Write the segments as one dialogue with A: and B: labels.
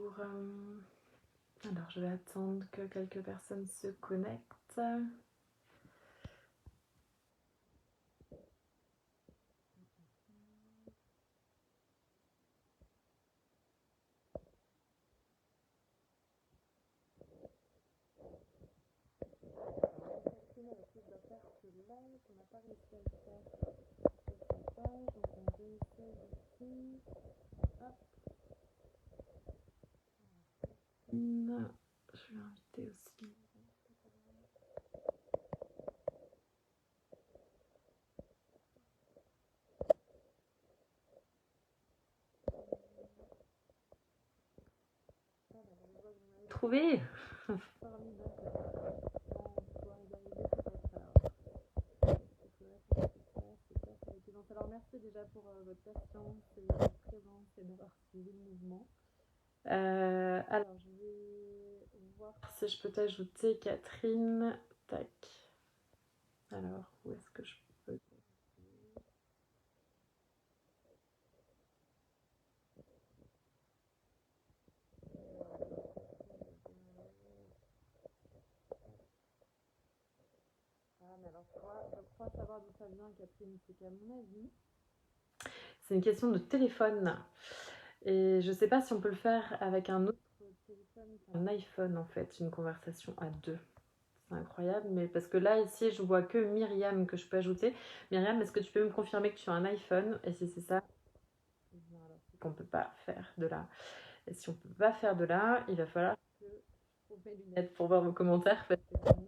A: Alors, je vais attendre que quelques personnes se connectent. Je vais inviter aussi. Trouvé. Alors merci déjà pour votre patience et votre présence et d'avoir suivi le mouvement. Alors je vais voir si je peux t'ajouter Catherine. Tac. Alors où est-ce que je peux... mais alors je crois savoir d'où ça vient, Catherine, c'est qu'à mon avis, c'est une question de téléphone. Et je sais pas si on peut le faire avec un autre téléphone qu'un iPhone en fait, une conversation à deux. C'est incroyable, mais parce que là ici je vois que Myriam que je peux ajouter. Myriam, est-ce que tu peux me confirmer que tu as un iPhone? Et si c'est ça, c'est qu'on peut pas faire de là. Et si on peut pas faire de là, il va falloir que je trouve mes lunettes pour voir vos commentaires parce que sinon,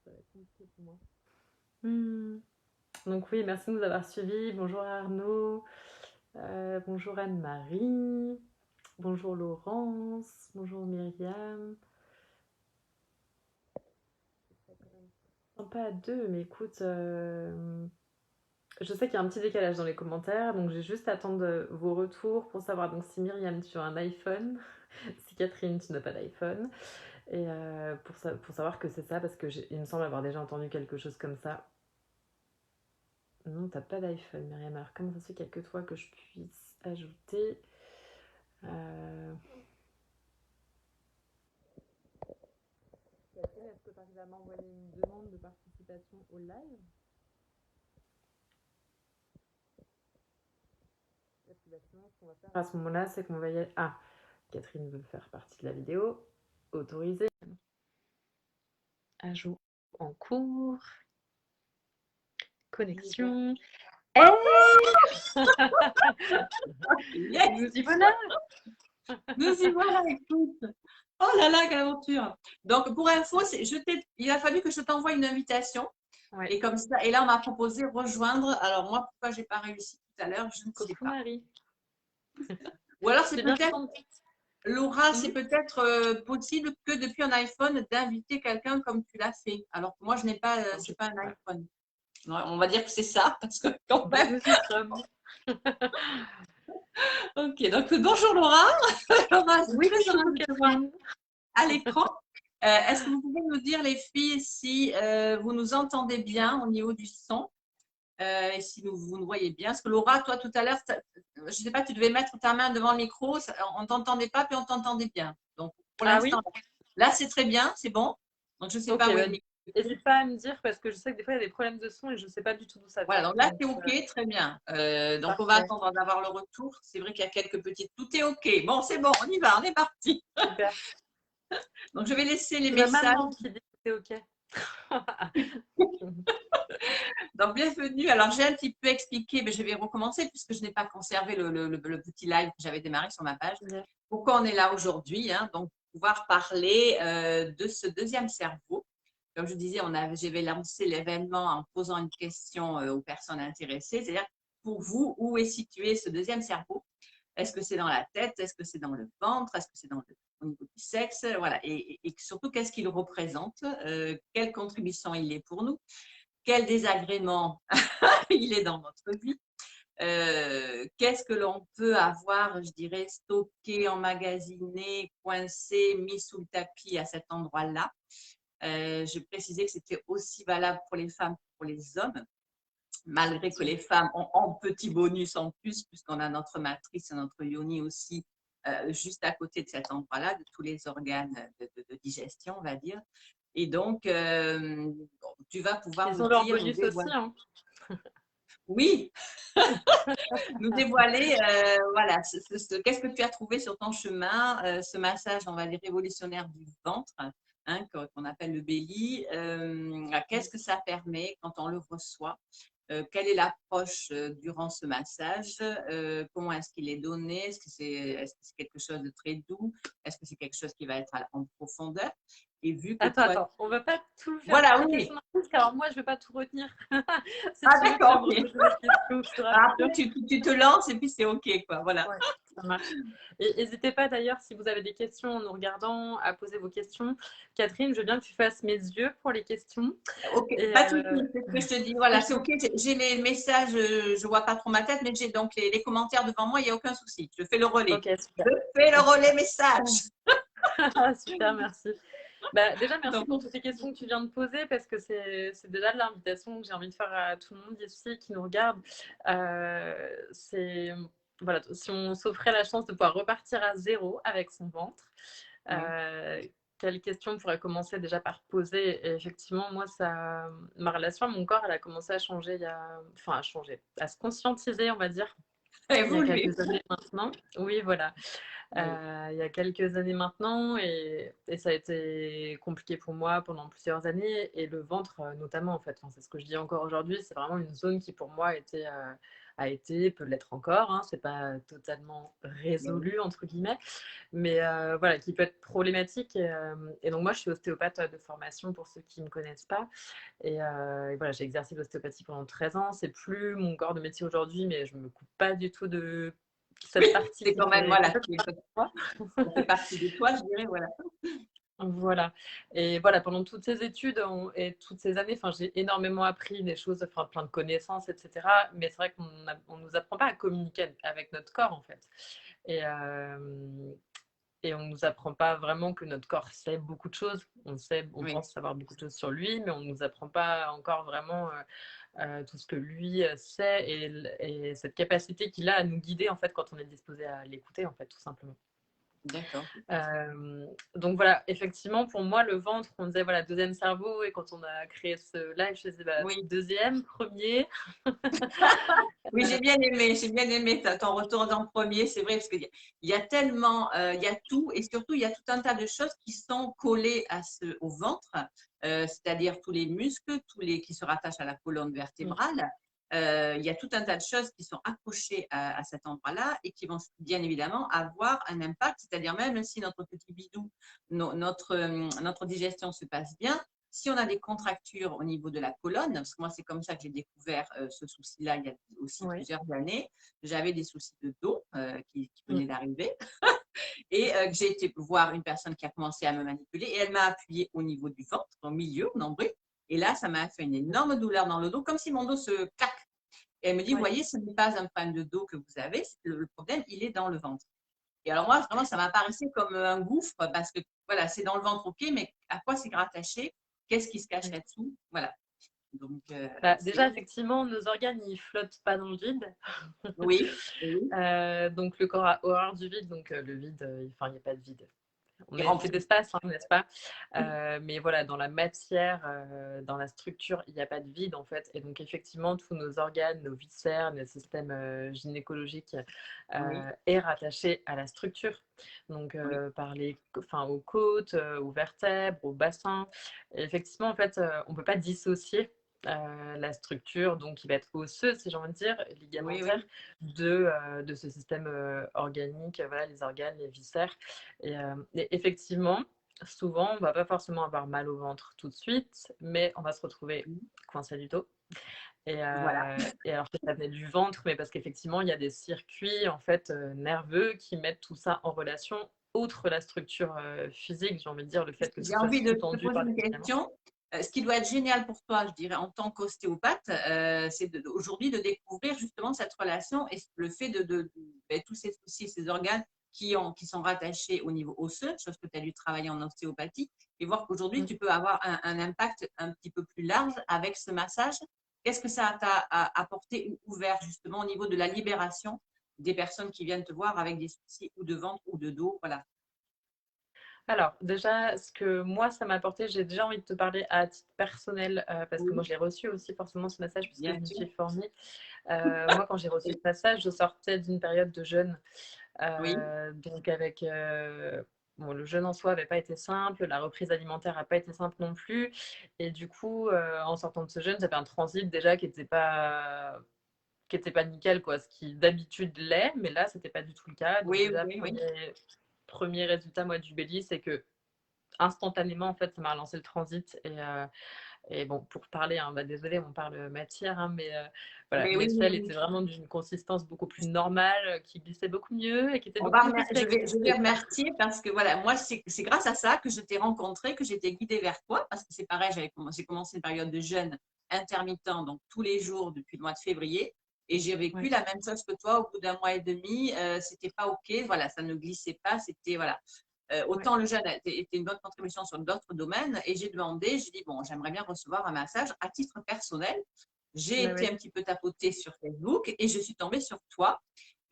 A: ça va être compliqué pour moi. Donc oui, merci de nous avoir suivis. Bonjour Arnaud, bonjour Anne-Marie, bonjour Laurence, bonjour Myriam. Pas à deux, mais écoute, je sais qu'il y a un petit décalage dans les commentaires, donc j'ai juste à attendre vos retours pour savoir donc si Myriam tu as un iPhone, si Catherine tu n'as pas d'iPhone, et pour savoir que c'est ça, parce que il me semble avoir déjà entendu quelque chose comme ça. Non, t'as pas d'iPhone, Myriam. Alors comment ça se fait qu'il n'y a que toi que je puisse ajouter Catherine, est-ce que tu arrives à m'envoyer une demande de participation au live? Sinon, ce qu'on va faire à ce moment-là, c'est qu'on va y aller. Ah, Catherine veut faire partie de la vidéo. Autorisé. Ajout en cours. Connexion. Hey
B: Yes.
A: Nous y voilà.
B: Nous y voilà, écoute. Oh là là, quelle aventure. Donc, pour info, il a fallu que je t'envoie une invitation.
A: Ouais.
B: Et comme ça, et là, on m'a proposé rejoindre. Alors, moi, pourquoi je n'ai pas réussi tout à l'heure, je ne sais pas.
A: Marie.
B: Ou alors, c'est peut-être, Laura, c'est peut-être possible que depuis un iPhone, d'inviter quelqu'un comme tu l'as fait. Alors que moi, je n'ai pas, c'est pas un iPhone. On va dire que c'est ça, parce que quand même. Ok, donc bonjour Laura. Laura,
A: Oui,
B: très heureuse de te voir
A: Catherine.
B: à l'écran. Est-ce que vous pouvez nous dire, les filles, si vous nous entendez bien au niveau du son et si vous nous voyez bien? Parce que Laura, toi, tout à l'heure, je ne sais pas, tu devais mettre ta main devant le micro, on ne t'entendait pas, puis on t'entendait bien. Donc, pour l'instant, là, c'est très bien, c'est bon. Donc, je ne sais pas où est le micro.
A: N'hésite pas à me dire, parce que je sais que des fois, il y a des problèmes de son et je ne sais pas du tout d'où ça vient.
B: Voilà, donc là, c'est OK, très bien. Donc, on va attendre d'avoir le retour. C'est vrai qu'il y a quelques petites... Tout est OK. Bon, c'est bon, on y va, on est parti.
A: Super.
B: Donc, je vais laisser les messages.
A: Ma maman qui dit que c'est OK.
B: Donc, bienvenue. Alors, j'ai un petit peu expliqué, mais je vais recommencer puisque je n'ai pas conservé le petit live que j'avais démarré sur ma page. Pourquoi on est là aujourd'hui, hein? Donc, pouvoir parler de ce deuxième cerveau. Comme je disais, j'avais lancé l'événement en posant une question aux personnes intéressées. C'est-à-dire, pour vous, où est situé ce deuxième cerveau? Est-ce que c'est dans la tête? Est-ce que c'est dans le ventre? Est-ce que c'est au niveau du sexe? Voilà. Et surtout, qu'est-ce qu'il représente? Quelle contribution il est pour nous? Quel désagrément il est dans notre vie? Qu'est-ce que l'on peut avoir, je dirais, stocké, emmagasiné, coincé, mis sous le tapis à cet endroit-là? Je précisais que c'était aussi valable pour les femmes que pour les hommes, malgré que les femmes ont un petit bonus en plus, puisqu'on a notre matrice et notre yoni aussi juste à côté de cet endroit-là, de tous les organes de digestion, on va dire. Et donc, tu vas pouvoir
A: Ils
B: nous
A: ont leur
B: dire,
A: bonus aussi, hein.
B: oui, nous dévoiler, voilà, qu'est-ce que tu as trouvé sur ton chemin, ce massage, on va dire, révolutionnaire du ventre, hein, qu'on appelle le belly. Qu'est-ce que ça permet quand on le reçoit? Quelle est l'approche durant ce massage? Comment est-ce qu'il est donné? Est-ce que c'est quelque chose de très doux? Est-ce que c'est quelque chose qui va être en profondeur? Et vu que toi…
A: Attends, on va pas tout faire
B: Voilà,
A: toutes les questions
B: oui.
A: d'un coup, parce que alors moi, je vais pas tout retenir. Si
B: Ah,
A: tu veux, tu vas
B: d'accord,
A: me
B: ok.
A: reposer des questions au fur et à
B: Après,
A: mesure.
B: tu te lances et puis c'est ok, quoi. Voilà.
A: Ouais, ça marche. Et n'hésitez pas d'ailleurs, si vous avez des questions en nous regardant, à poser vos questions. Catherine, je veux bien que tu fasses mes yeux pour les questions.
B: Ok,
A: Et
B: pas de souci, c'est ce que je te dis. Voilà,
A: oui,
B: c'est ok. J'ai les messages, je vois pas trop ma tête, mais j'ai donc les commentaires devant moi, il n'y a aucun souci. Je fais le relais.
A: ok, super.
B: Je fais le relais message.
A: Super, merci. Bah, déjà, merci
B: Donc,
A: pour toutes les questions que tu viens de poser parce que c'est déjà de l'invitation que j'ai envie de faire à tout le monde ici qui nous regarde. C'est voilà, si on s'offrait la chance de pouvoir repartir à zéro avec son ventre,
B: oui.
A: quelles questions on pourrait commencer déjà par poser? Et effectivement, moi, ma relation à mon corps, elle a commencé à changer enfin, à changer, à se conscientiser, on va dire, il y a
B: Évoluer.
A: quelques années maintenant. Oui, voilà.
B: Oui.
A: Il y a quelques années maintenant et ça a été compliqué pour moi pendant plusieurs années et le ventre notamment en fait. Enfin, c'est ce que je dis encore aujourd'hui, c'est vraiment une zone qui pour moi a été, peut l'être encore, hein, c'est pas totalement
B: Oui.
A: résolu entre guillemets, mais voilà, qui peut être problématique. Et donc moi je suis ostéopathe de formation pour ceux qui ne me connaissent pas. Et voilà, j'ai exercé l'ostéopathie pendant 13 ans. C'est plus mon corps de métier aujourd'hui, mais je me coupe pas du tout de cette
B: Oui,
A: partie
B: c'est
A: qui
B: quand même,
A: fait
B: voilà,
A: complètement partie de moi.
B: ça fait partie de toi, je dirais, voilà.
A: Voilà. Et voilà, pendant toutes ces études et toutes ces années, enfin, j'ai énormément appris des choses, enfin, plein de connaissances, etc. Mais c'est vrai qu'on ne nous apprend pas à communiquer avec notre corps, en fait. Et, et on ne nous apprend pas vraiment que notre corps sait beaucoup de choses. On
B: Oui.
A: pense savoir beaucoup de choses sur lui, mais on ne nous apprend pas encore vraiment tout ce que lui sait et cette capacité qu'il a à nous guider, en fait, quand on est disposé à l'écouter, en fait, tout simplement.
B: D'accord.
A: Donc voilà, effectivement, pour moi, le ventre, on disait voilà, deuxième cerveau, et quand on a créé ce live, je disais bah,
B: Oui.
A: deuxième, premier.
B: Oui, j'ai bien aimé ton retour dans le premier, c'est vrai, parce qu'il y a tellement, il y a tout, et surtout, il y a tout un tas de choses qui sont collées au ventre, c'est-à-dire tous les muscles, qui se rattachent à la colonne vertébrale. Il y a tout un tas de choses qui sont accrochées à cet endroit-là et qui vont bien évidemment avoir un impact, c'est-à-dire même si notre petit bidou, notre digestion se passe bien, si on a des contractures au niveau de la colonne, parce que moi, c'est comme ça que j'ai découvert ce souci-là il y a aussi
A: Oui.
B: plusieurs années, j'avais des soucis de dos qui
A: Mm.
B: venaient d'arriver et j'ai été voir une personne qui a commencé à me manipuler et elle m'a appuyé au niveau du ventre, au milieu, au nombril. Et là, ça m'a fait une énorme douleur dans le dos, comme si mon dos se claque. Et elle me dit, vous
A: Oui.
B: voyez, ce n'est pas un problème de dos que vous avez, le problème, il est dans le ventre. Et alors moi, vraiment, ça m'apparaissait comme un gouffre parce que voilà, c'est dans le ventre, ok, mais à quoi c'est rattaché? Qu'est-ce qui se
A: Oui.
B: cacherait dessous? Voilà. Donc,
A: Bah, déjà, effectivement, nos organes, ils flottent pas dans le vide.
B: oui, oui.
A: Donc, le corps a horreur du vide, donc le vide, enfin, il n'y a pas de vide. On
B: Il
A: est fait
B: remplit.
A: d'espace, hein, n'est-ce pas? Mais voilà, dans la matière, dans la structure, il n'y a pas de vide en fait. Et donc effectivement, tous nos organes, nos viscères, notre système gynécologique
B: Oui,
A: est rattaché à la structure. Donc
B: oui,
A: aux côtes, aux vertèbres, au bassin. Et effectivement, en fait, on ne peut pas dissocier la structure, donc qui va être osseuse, si j'ai envie de dire,
B: oui,
A: ligamentaire,
B: oui.
A: de ce système organique, voilà, les organes, les viscères. Et effectivement, souvent, on va pas forcément avoir mal au ventre tout de suite, mais on va se retrouver coincé du dos.
B: Voilà.
A: Et alors que ça venait du ventre, mais parce qu'effectivement, il y a des circuits en fait nerveux qui mettent tout ça en relation, outre la structure physique, j'ai envie de dire, le fait que ce
B: J'ai
A: soit
B: envie de te
A: sous-tendu
B: poser
A: par les
B: une
A: ligaments.
B: question. Ce qui doit être génial pour toi, je dirais, en tant qu'ostéopathe, c'est aujourd'hui de découvrir justement cette relation et le fait de tous ces soucis, ces organes qui sont rattachés au niveau osseux, chose que tu as dû travailler en ostéopathie, et voir qu'aujourd'hui,
A: Mm.
B: tu peux avoir un impact un petit peu plus large avec ce massage. Qu'est-ce que ça t'a apporté ou ouvert justement au niveau de la libération des personnes qui viennent te voir avec des soucis ou de ventre ou de dos, voilà.
A: Alors, déjà, ce que moi, ça m'a apporté, j'ai déjà envie de te parler à titre personnel, parce que moi,
B: Oui,
A: je l'ai reçu aussi forcément ce message puisque
B: bien
A: je m'y
B: sûr.
A: suis formée. Moi, quand j'ai reçu ce message, je sortais d'une période de jeûne,
B: Oui,
A: donc avec, bon, le jeûne en soi n'avait pas été simple, la reprise alimentaire n'a pas été simple non plus et du coup, en sortant de ce jeûne, j'avais un transit déjà qui était pas nickel quoi, ce qui d'habitude l'est, mais là, c'était pas du tout le cas. Donc
B: oui,
A: déjà,
B: oui, oui.
A: premier résultat, moi, du Belly, c'est que instantanément, en fait, ça m'a relancé le transit. Et bon, pour parler, hein, bah, désolée, on parle matière, hein, mais voilà,
B: Mais oui,
A: mes
B: oui,
A: selles
B: oui.
A: étaient vraiment d'une consistance beaucoup plus normale, qui glissaient beaucoup mieux et qui étaient
B: On va
A: beaucoup plus
B: je vais
A: flexibles.
B: remercier parce que voilà, moi, c'est grâce à ça que je t'ai rencontré, que j'ai été guidée vers toi, parce que c'est pareil, j'ai commencé une période de jeûne intermittent, donc tous les jours depuis le mois de février, et j'ai vécu
A: Ouais,
B: la même chose que toi au bout d'un mois et demi. C'était pas OK, voilà, ça ne glissait pas, c'était voilà.
A: ouais,
B: Autant le jeûne était une bonne contribution sur d'autres domaines, et j'ai dit, bon, j'aimerais bien recevoir un massage à titre personnel. J'ai
A: ouais,
B: été
A: ouais.
B: un petit peu tapotée sur Facebook et je suis tombée sur toi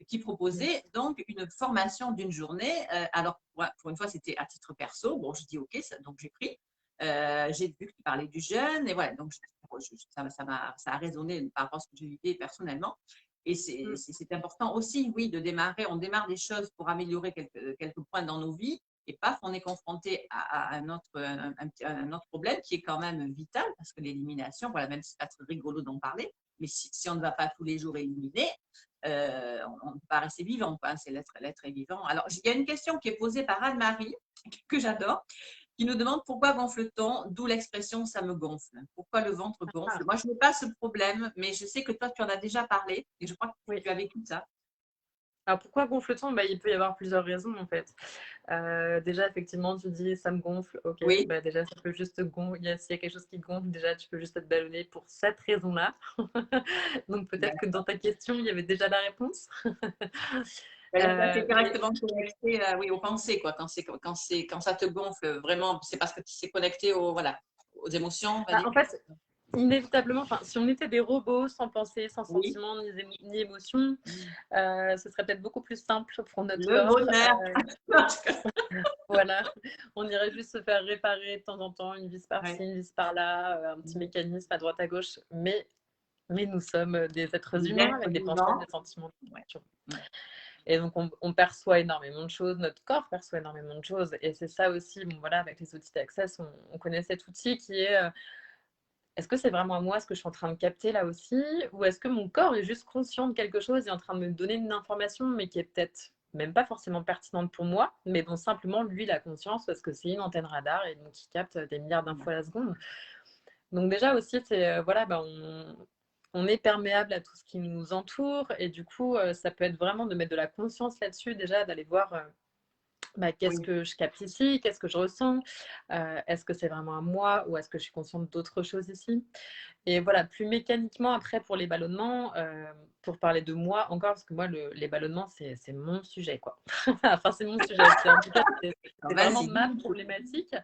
B: qui proposait
A: Yes.
B: donc une formation d'une journée. Alors, pour une fois, c'était à titre perso. Bon, je dis OK, donc j'ai pris. J'ai vu que tu parlais du jeûne et voilà, donc ça a résonné par rapport à ce que j'ai vécu personnellement. Et
A: Mm.
B: c'est important aussi, oui, de démarrer. On démarre des choses pour améliorer quelques points dans nos vies et paf, on est confronté à un autre problème qui est quand même vital parce que l'élimination, voilà, même si c'est pas très rigolo d'en parler, mais si on ne va pas tous les jours éliminer, on ne peut pas rester vivant, c'est l'être est vivant. Alors, il y a une question qui est posée par Anne-Marie, que j'adore, qui nous demande pourquoi gonfle-t-on, d'où l'expression ça me gonfle. Pourquoi le ventre
A: Ah,
B: gonfle? Moi, je n'ai pas ce problème, mais je sais que toi, tu en as déjà parlé et je crois que
A: oui.
B: tu as vécu ça.
A: Alors pourquoi gonfle-t-on? Bah, il peut y avoir plusieurs raisons en fait. Déjà, effectivement, tu dis ça me gonfle. Ok,
B: Oui,
A: bah, déjà, ça peut juste gonfler. S'il y a quelque chose qui gonfle, déjà, tu peux juste être ballonné pour cette raison-là. Donc peut-être que dans ta question, il y avait déjà la réponse.
B: là, c'est
A: Mais
B: directement connecté oui, aux pensées, quoi. Quand ça te gonfle, vraiment, c'est parce que c'est connecté voilà, aux émotions, on va
A: bah,
B: dire.
A: en fait, inévitablement, enfin, si on était des robots sans pensée, sans
B: Oui,
A: sentiment, ni émotion, ce serait peut-être beaucoup plus simple pour notre
B: le
A: corps.
B: bonheur.
A: Voilà, on irait juste se faire réparer de temps en temps, une vis par-ci,
B: Ouais.
A: une vis par-là, un petit mécanisme à droite à gauche. Mais nous sommes des êtres
B: Des
A: humains
B: êtres
A: avec des pensées,
B: vivants.
A: des sentiments, des
B: Ouais.
A: émotions. Et donc, on perçoit énormément de choses, notre corps perçoit énormément de choses. Et c'est ça aussi, bon, voilà, avec les outils d'Access, on connaît cet outil qui est est-ce que c'est vraiment à moi ce que je suis en train de capter là aussi? Ou est-ce que mon corps est juste conscient de quelque chose et en train de me donner une information, mais qui est peut-être même pas forcément pertinente pour moi, mais dont simplement lui, il a conscience parce que c'est une antenne radar et donc il capte des milliards d'infos à la seconde. Donc déjà aussi, c'est voilà, bah, on est perméable à tout ce qui nous entoure et du coup, ça peut être vraiment de mettre de la conscience là-dessus, déjà d'aller voir bah, qu'est-ce
B: Oui,
A: que je capte ici, qu'est-ce que je ressens, est-ce que c'est vraiment à moi ou est-ce que je suis consciente d'autres choses ici. Et voilà, plus mécaniquement après pour les ballonnements, pour parler de moi encore, parce que moi, les ballonnements, c'est mon sujet, quoi. Enfin, c'est mon sujet. En tout cas, c'est vraiment
B: vas-y.
A: ma problématique.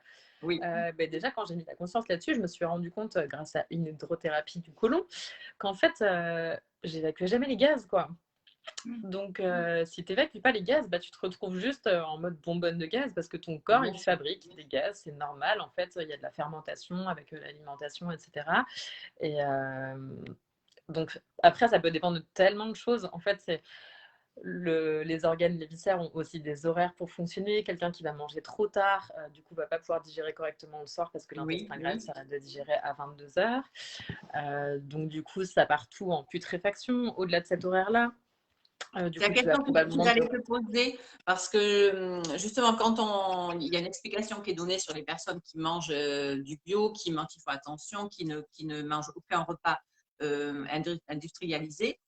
B: Oui,
A: Ben déjà, quand j'ai mis la conscience là-dessus, je me suis rendu compte, grâce à une hydrothérapie du côlon, qu'en fait, j'évacuais jamais les gaz, quoi. Donc, si tu évacues pas les gaz, bah, tu te retrouves juste en mode bonbonne de gaz parce que ton corps,
B: bien
A: il
B: sûr.
A: fabrique des gaz, c'est normal. En fait, il y a de la fermentation avec l'alimentation, etc. Et donc, après, ça peut dépendre de tellement de choses. En fait, les organes, les viscères ont aussi des horaires pour fonctionner. Quelqu'un qui va manger trop tard, du coup, va pas pouvoir digérer correctement le soir parce que
B: Oui,
A: l'intestin grêle
B: oui.
A: s'arrête de digérer à 22 heures. Donc, du coup, ça part tout en putréfaction au-delà de cet horaire-là. Du
B: C'est la
A: coup, tu vas
B: question que
A: probablement te...
B: j'allais te poser parce que justement, il y a une explication qui est donnée sur les personnes qui mangent du bio, qui font attention, qui ne mangent aucun repas industrialisé.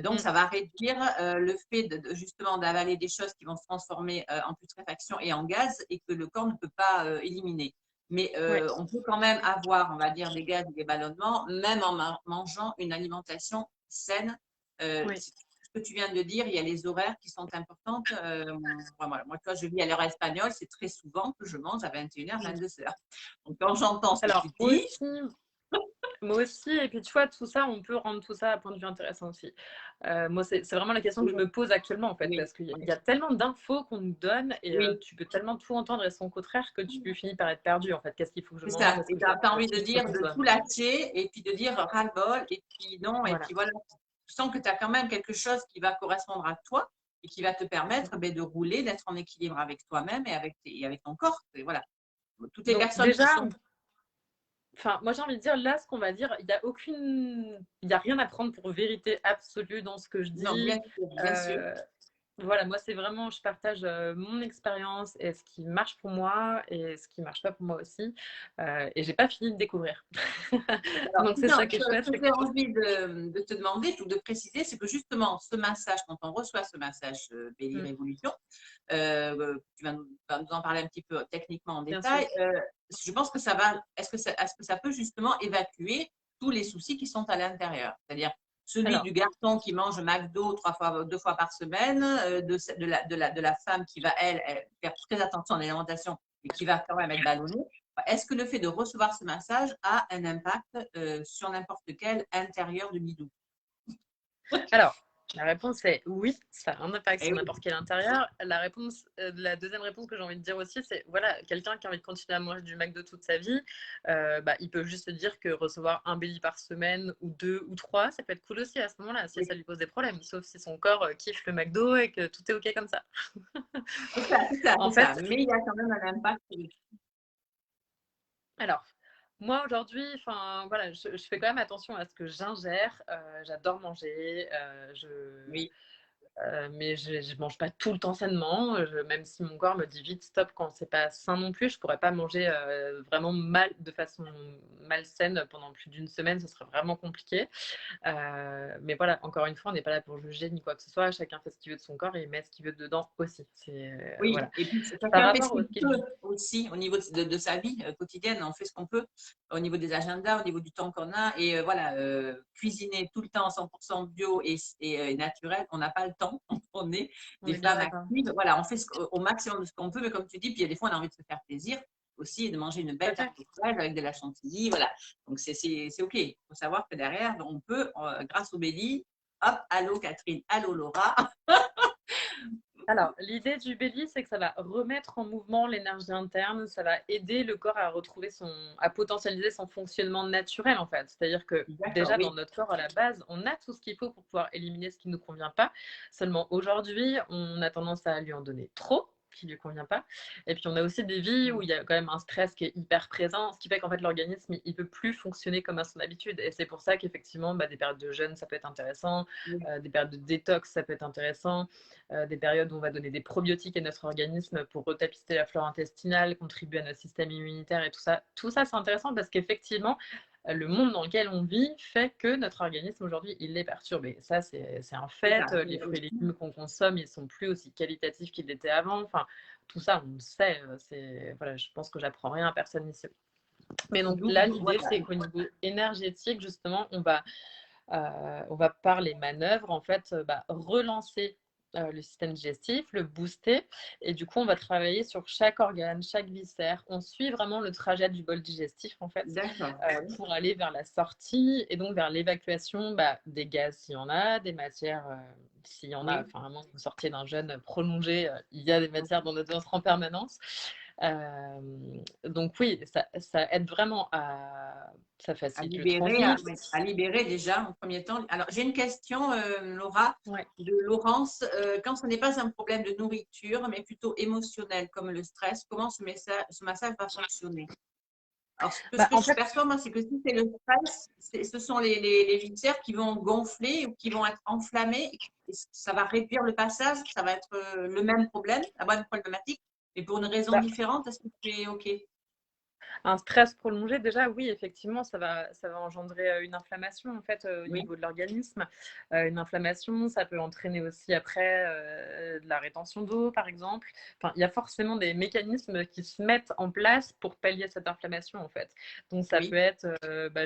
B: Donc,
A: Mm,
B: ça va réduire le fait justement d'avaler des choses qui vont se transformer en putréfaction et en gaz et que le corps ne peut pas éliminer. Mais
A: ouais,
B: on peut quand même avoir, on va dire, des gaz et des ballonnements, même en mangeant une alimentation saine.
A: oui.
B: Ce que tu viens de dire, il y a les horaires qui sont importantes. Voilà. Moi, tu vois, je vis à l'heure espagnole, c'est très souvent que je mange à 21h,
A: Mm.
B: 22h. Donc, quand j'entends ce que
A: Alors,
B: tu dis,
A: aussi, Moi aussi, et puis tu vois, tout ça, on peut rendre tout ça à point de vue intéressant aussi. Moi, c'est vraiment la question que je
B: Oui,
A: me pose actuellement, en fait,
B: oui,
A: parce qu'il y,
B: oui.
A: y a tellement d'infos qu'on nous donne et
B: Oui.
A: tu peux tellement tout entendre et son contraire que tu finis par être perdu, en fait. Qu'est-ce qu'il faut que je
B: C'est
A: mange?
B: ça.
A: Qu'est-ce
B: Et
A: que
B: tu
A: je
B: as
A: dois
B: envie de
A: suivre
B: dire
A: comme
B: de
A: ça?
B: tout lâcher et puis de dire ras-le-bol. Et puis non, et
A: Voilà.
B: puis voilà, tu sens que tu as quand même quelque chose qui va correspondre à toi et qui va te permettre de rouler, d'être en équilibre avec toi-même et avec ton corps. Et voilà. Toutes les
A: Donc,
B: personnes qui
A: déjà,
B: sont.
A: enfin, moi, j'ai envie de dire, là, ce qu'on va dire, il y a rien à prendre pour vérité absolue dans ce que je
B: Non,
A: dis.
B: bien sûr, bien sûr.
A: Euh, Voilà, moi, c'est vraiment, je partage mon expérience et ce qui marche pour moi et ce qui marche pas pour moi aussi. Et j'ai pas fini de découvrir.
B: Alors,
A: Donc, c'est
B: non,
A: ça qui est chouette.
B: ce que j'ai envie de te demander ou de préciser, c'est que justement, ce massage, quand on reçoit ce massage Belly
A: Mm,
B: Révolution, tu vas nous en parler un petit peu techniquement en
A: bien sûr.
B: détail. Je pense que ça va, est-ce que ça peut justement évacuer tous les soucis qui sont à l'intérieur? C'est-à-dire celui
A: Alors,
B: du garçon qui mange McDo deux fois par semaine, de la femme qui va, faire très attention à l'alimentation et qui va quand même être ballonnée. Est-ce que le fait de recevoir ce massage a un impact sur n'importe quel intérieur du bidou?
A: alors, la réponse est oui, ça a un impact
B: Eh
A: sur
B: oui,
A: n'importe quel intérieur. La deuxième réponse que j'ai envie de dire aussi, c'est voilà, quelqu'un qui a envie de continuer à manger du McDo toute sa vie, il peut juste se dire que recevoir un belly par semaine ou deux ou trois, ça peut être cool aussi à ce moment-là, si
B: oui.
A: ça lui pose des problèmes, sauf si son corps kiffe le McDo et que tout est OK comme ça.
B: C'est ça, c'est ça,
A: En
B: c'est ça.
A: fait,
B: Mais il y a quand même un impact.
A: alors, moi aujourd'hui, enfin voilà, je fais quand même attention à ce que j'ingère. J'adore manger.
B: Oui,
A: Mais je ne mange pas tout le temps sainement. Même si mon corps me dit vite stop quand c'est pas sain non plus, je pourrais pas manger vraiment mal, de façon malsaine pendant plus d'une semaine, ce serait vraiment compliqué. Mais voilà, encore une fois, on n'est pas là pour juger ni quoi que ce soit. Chacun fait ce qu'il veut de son corps et il met ce qu'il veut dedans aussi.
B: oui.
A: Voilà.
B: Et puis
A: Par
B: chacun fait ce
A: rapport au
B: qu'il
A: skill,
B: peut aussi au niveau de sa vie quotidienne. On fait ce qu'on peut au niveau des agendas, au niveau du temps qu'on a. Et voilà, cuisiner tout le temps 100% bio et naturel, on n'a pas le temps. On est
A: on
B: des
A: est bien
B: femmes
A: d'accord.
B: actives. Voilà, on fait au maximum de ce qu'on peut. Mais comme tu dis, puis il y a des fois, on a envie de se faire plaisir aussi et de manger une
A: Tout
B: belle
A: à fait.
B: tarte au fraises avec de la chantilly. Voilà. Donc, c'est OK. Il faut savoir que derrière, on peut, grâce au Belly, hop, allô Catherine, allô Laura.
A: Alors, l'idée du belly, c'est que ça va remettre en mouvement l'énergie interne, ça va aider le corps à retrouver à potentialiser son fonctionnement naturel, en fait. C'est-à-dire que
B: D'accord,
A: déjà, dans
B: oui.
A: notre corps, à la base, on a tout ce qu'il faut pour pouvoir éliminer ce qui ne nous convient pas. Seulement, aujourd'hui, on a tendance à lui en donner trop qui ne lui convient pas. Et puis, on a aussi des vies où il y a quand même un stress qui est hyper présent, ce qui fait qu'en fait, l'organisme, il ne peut plus fonctionner comme à son habitude. Et c'est pour ça qu'effectivement, des périodes de jeûne, ça peut être intéressant,
B: Oui.
A: des périodes de détox, ça peut être intéressant, des périodes où on va donner des probiotiques à notre organisme pour retapisser la flore intestinale, contribuer à notre système immunitaire et tout ça. Tout ça, c'est intéressant parce qu'effectivement, le monde dans lequel on vit fait que notre organisme aujourd'hui, il est perturbé. Ça, c'est un
B: C'est
A: fait.
B: ça.
A: Les fruits et légumes qu'on consomme, ils sont plus aussi qualitatifs qu'ils l'étaient avant. Enfin, tout ça, on le sait. Voilà, je pense que j'apprends rien à personne ici. Mais donc là, l'idée,
B: Voilà.
A: c'est qu'au niveau énergétique, justement, on va par les manœuvres, en fait, relancer le système digestif, le booster. Et du coup, on va travailler sur chaque organe, chaque viscère. On suit vraiment le trajet du bol digestif, en fait,
B: D'accord.
A: pour aller vers la sortie et donc vers l'évacuation des gaz s'il y en a, des matières s'il y en a.
B: Oui.
A: Enfin, à moins que vous sortiez d'un jeûne prolongé, il y a des matières dans notre ventre en permanence. Donc oui, ça aide vraiment ça facilite le transit.
B: Ouais, à libérer déjà en premier temps. Alors, j'ai une question, Laura,
A: Ouais.
B: de Laurence. Quand ce n'est pas un problème de nourriture, mais plutôt émotionnel, comme le stress, comment ce massage va fonctionner? Alors, ce que
A: En
B: je
A: fait,
B: perçois, moi, c'est que si c'est le stress, ce sont les viscères qui vont gonfler ou qui vont être enflammés. Et ça va réduire le passage, ça va être le même problème, la bonne problématique, mais pour une raison
A: bah,
B: différente. Est-ce que c'est OK?
A: un stress prolongé, déjà, oui, effectivement, ça va engendrer une inflammation en fait au
B: Oui,
A: niveau de l'organisme. Une inflammation, ça peut entraîner aussi après de la rétention d'eau, par exemple. Enfin, il y a forcément des mécanismes qui se mettent en place pour pallier cette inflammation en fait. Donc, ça peut
B: oui.
A: être,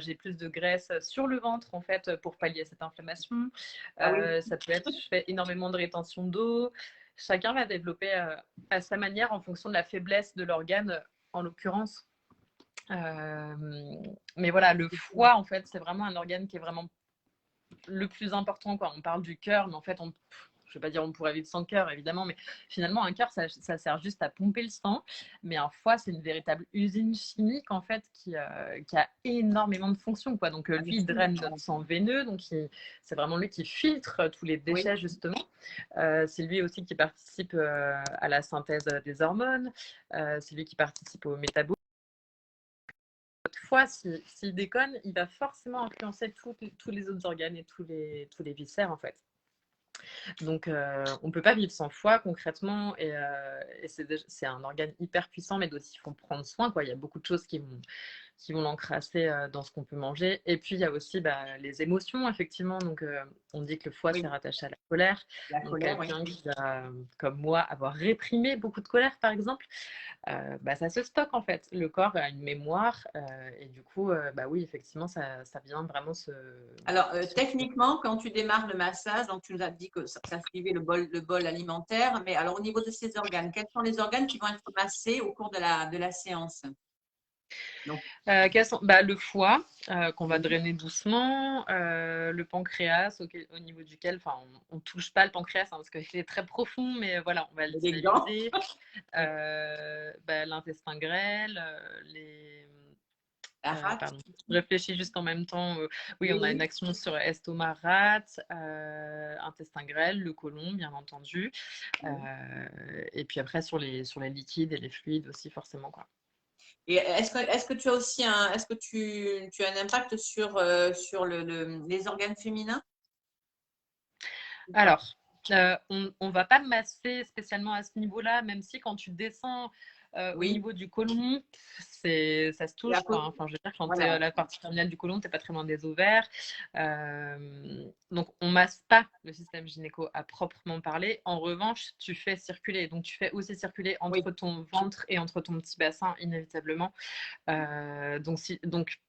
A: j'ai plus de graisse sur le ventre en fait pour pallier cette inflammation.
B: Ah oui,
A: Ça peut être, je fais énormément de rétention d'eau. Chacun va développer à sa manière en fonction de la faiblesse de l'organe en l'occurrence. Mais voilà, le foie, en fait, c'est vraiment un organe qui est vraiment le plus important, quoi. On parle du cœur, mais en fait, je ne vais pas dire on pourrait vivre sans cœur, évidemment, mais finalement, un cœur, ça sert juste à pomper le sang. Mais un foie, c'est une véritable usine chimique, en fait, qui a énormément de fonctions, quoi. Donc, lui, il draine notre sang veineux. Donc, c'est vraiment lui qui filtre tous les déchets, justement. C'est lui aussi qui participe à la synthèse des hormones. C'est lui qui participe au métabolisme. Votre foie, s'il déconne, il va forcément influencer tous les autres organes et tous les viscères, en fait. Donc, on ne peut pas vivre sans foie concrètement. Et c'est un organe hyper puissant, mais dont il faut prendre soin, quoi. Il y a beaucoup de choses qui vont l'encrasser dans ce qu'on peut manger. Et puis, il y a aussi les émotions, effectivement. Donc, on dit que le foie, c'est rattaché à la colère. Donc, quelqu'un qui va, comme moi, avoir réprimé beaucoup de colère, par exemple, ça se stocke, en fait. Le corps a une mémoire. Et du coup, oui, effectivement, ça vient vraiment se...
B: Alors, techniquement, quand tu démarres le massage, donc tu nous as dit que ça suivait le bol alimentaire, mais alors au niveau de ces organes, quels sont les organes qui vont être massés au cours de la séance?
A: Donc, le foie qu'on va drainer doucement, le pancréas au niveau duquel, on ne touche pas le pancréas parce qu'il est très profond, mais voilà, on va le dialyser. L'intestin grêle, pardon, je réfléchis juste en même temps. Oui, on a une action sur estomac, rate, intestin grêle, le côlon, bien entendu. Et puis après, sur les liquides et les fluides aussi, forcément, quoi.
B: Et est-ce que tu as aussi est-ce que tu as un impact sur les organes féminins?
A: Alors, on ne va pas masser spécialement à ce niveau-là, même si quand tu descends au niveau du côlon, ça se touche, quoi. Enfin, je veux dire, quand tu es la partie terminale du côlon, tu n'es pas très loin des ovaires. Donc, on ne masse pas le système gynéco à proprement parler. En revanche, tu fais circuler. Donc, tu fais aussi circuler entre ton ventre et entre ton petit bassin, inévitablement. Donc,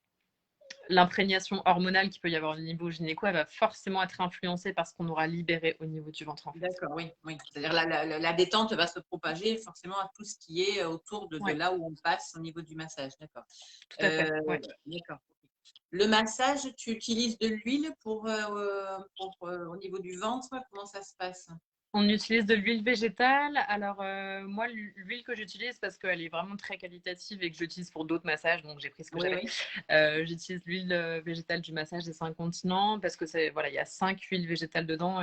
A: l'imprégnation hormonale qu'il peut y avoir au niveau gynéco, elle va forcément être influencée par ce qu'on aura libéré au niveau du ventre, en fait.
B: D'accord, oui. C'est-à-dire la détente va se propager forcément à tout ce qui est autour de là où on passe au niveau du massage. D'accord.
A: Tout à fait.
B: D'accord. Le massage, tu utilises de l'huile pour au niveau du ventre? Comment ça se passe?
A: On utilise de l'huile végétale. Alors, moi, l'huile que j'utilise, parce qu'elle est vraiment très qualitative et que j'utilise pour d'autres massages, donc j'ai pris ce que j'avais. J'utilise l'huile végétale du massage des 5 continents parce que il y a 5 huiles végétales dedans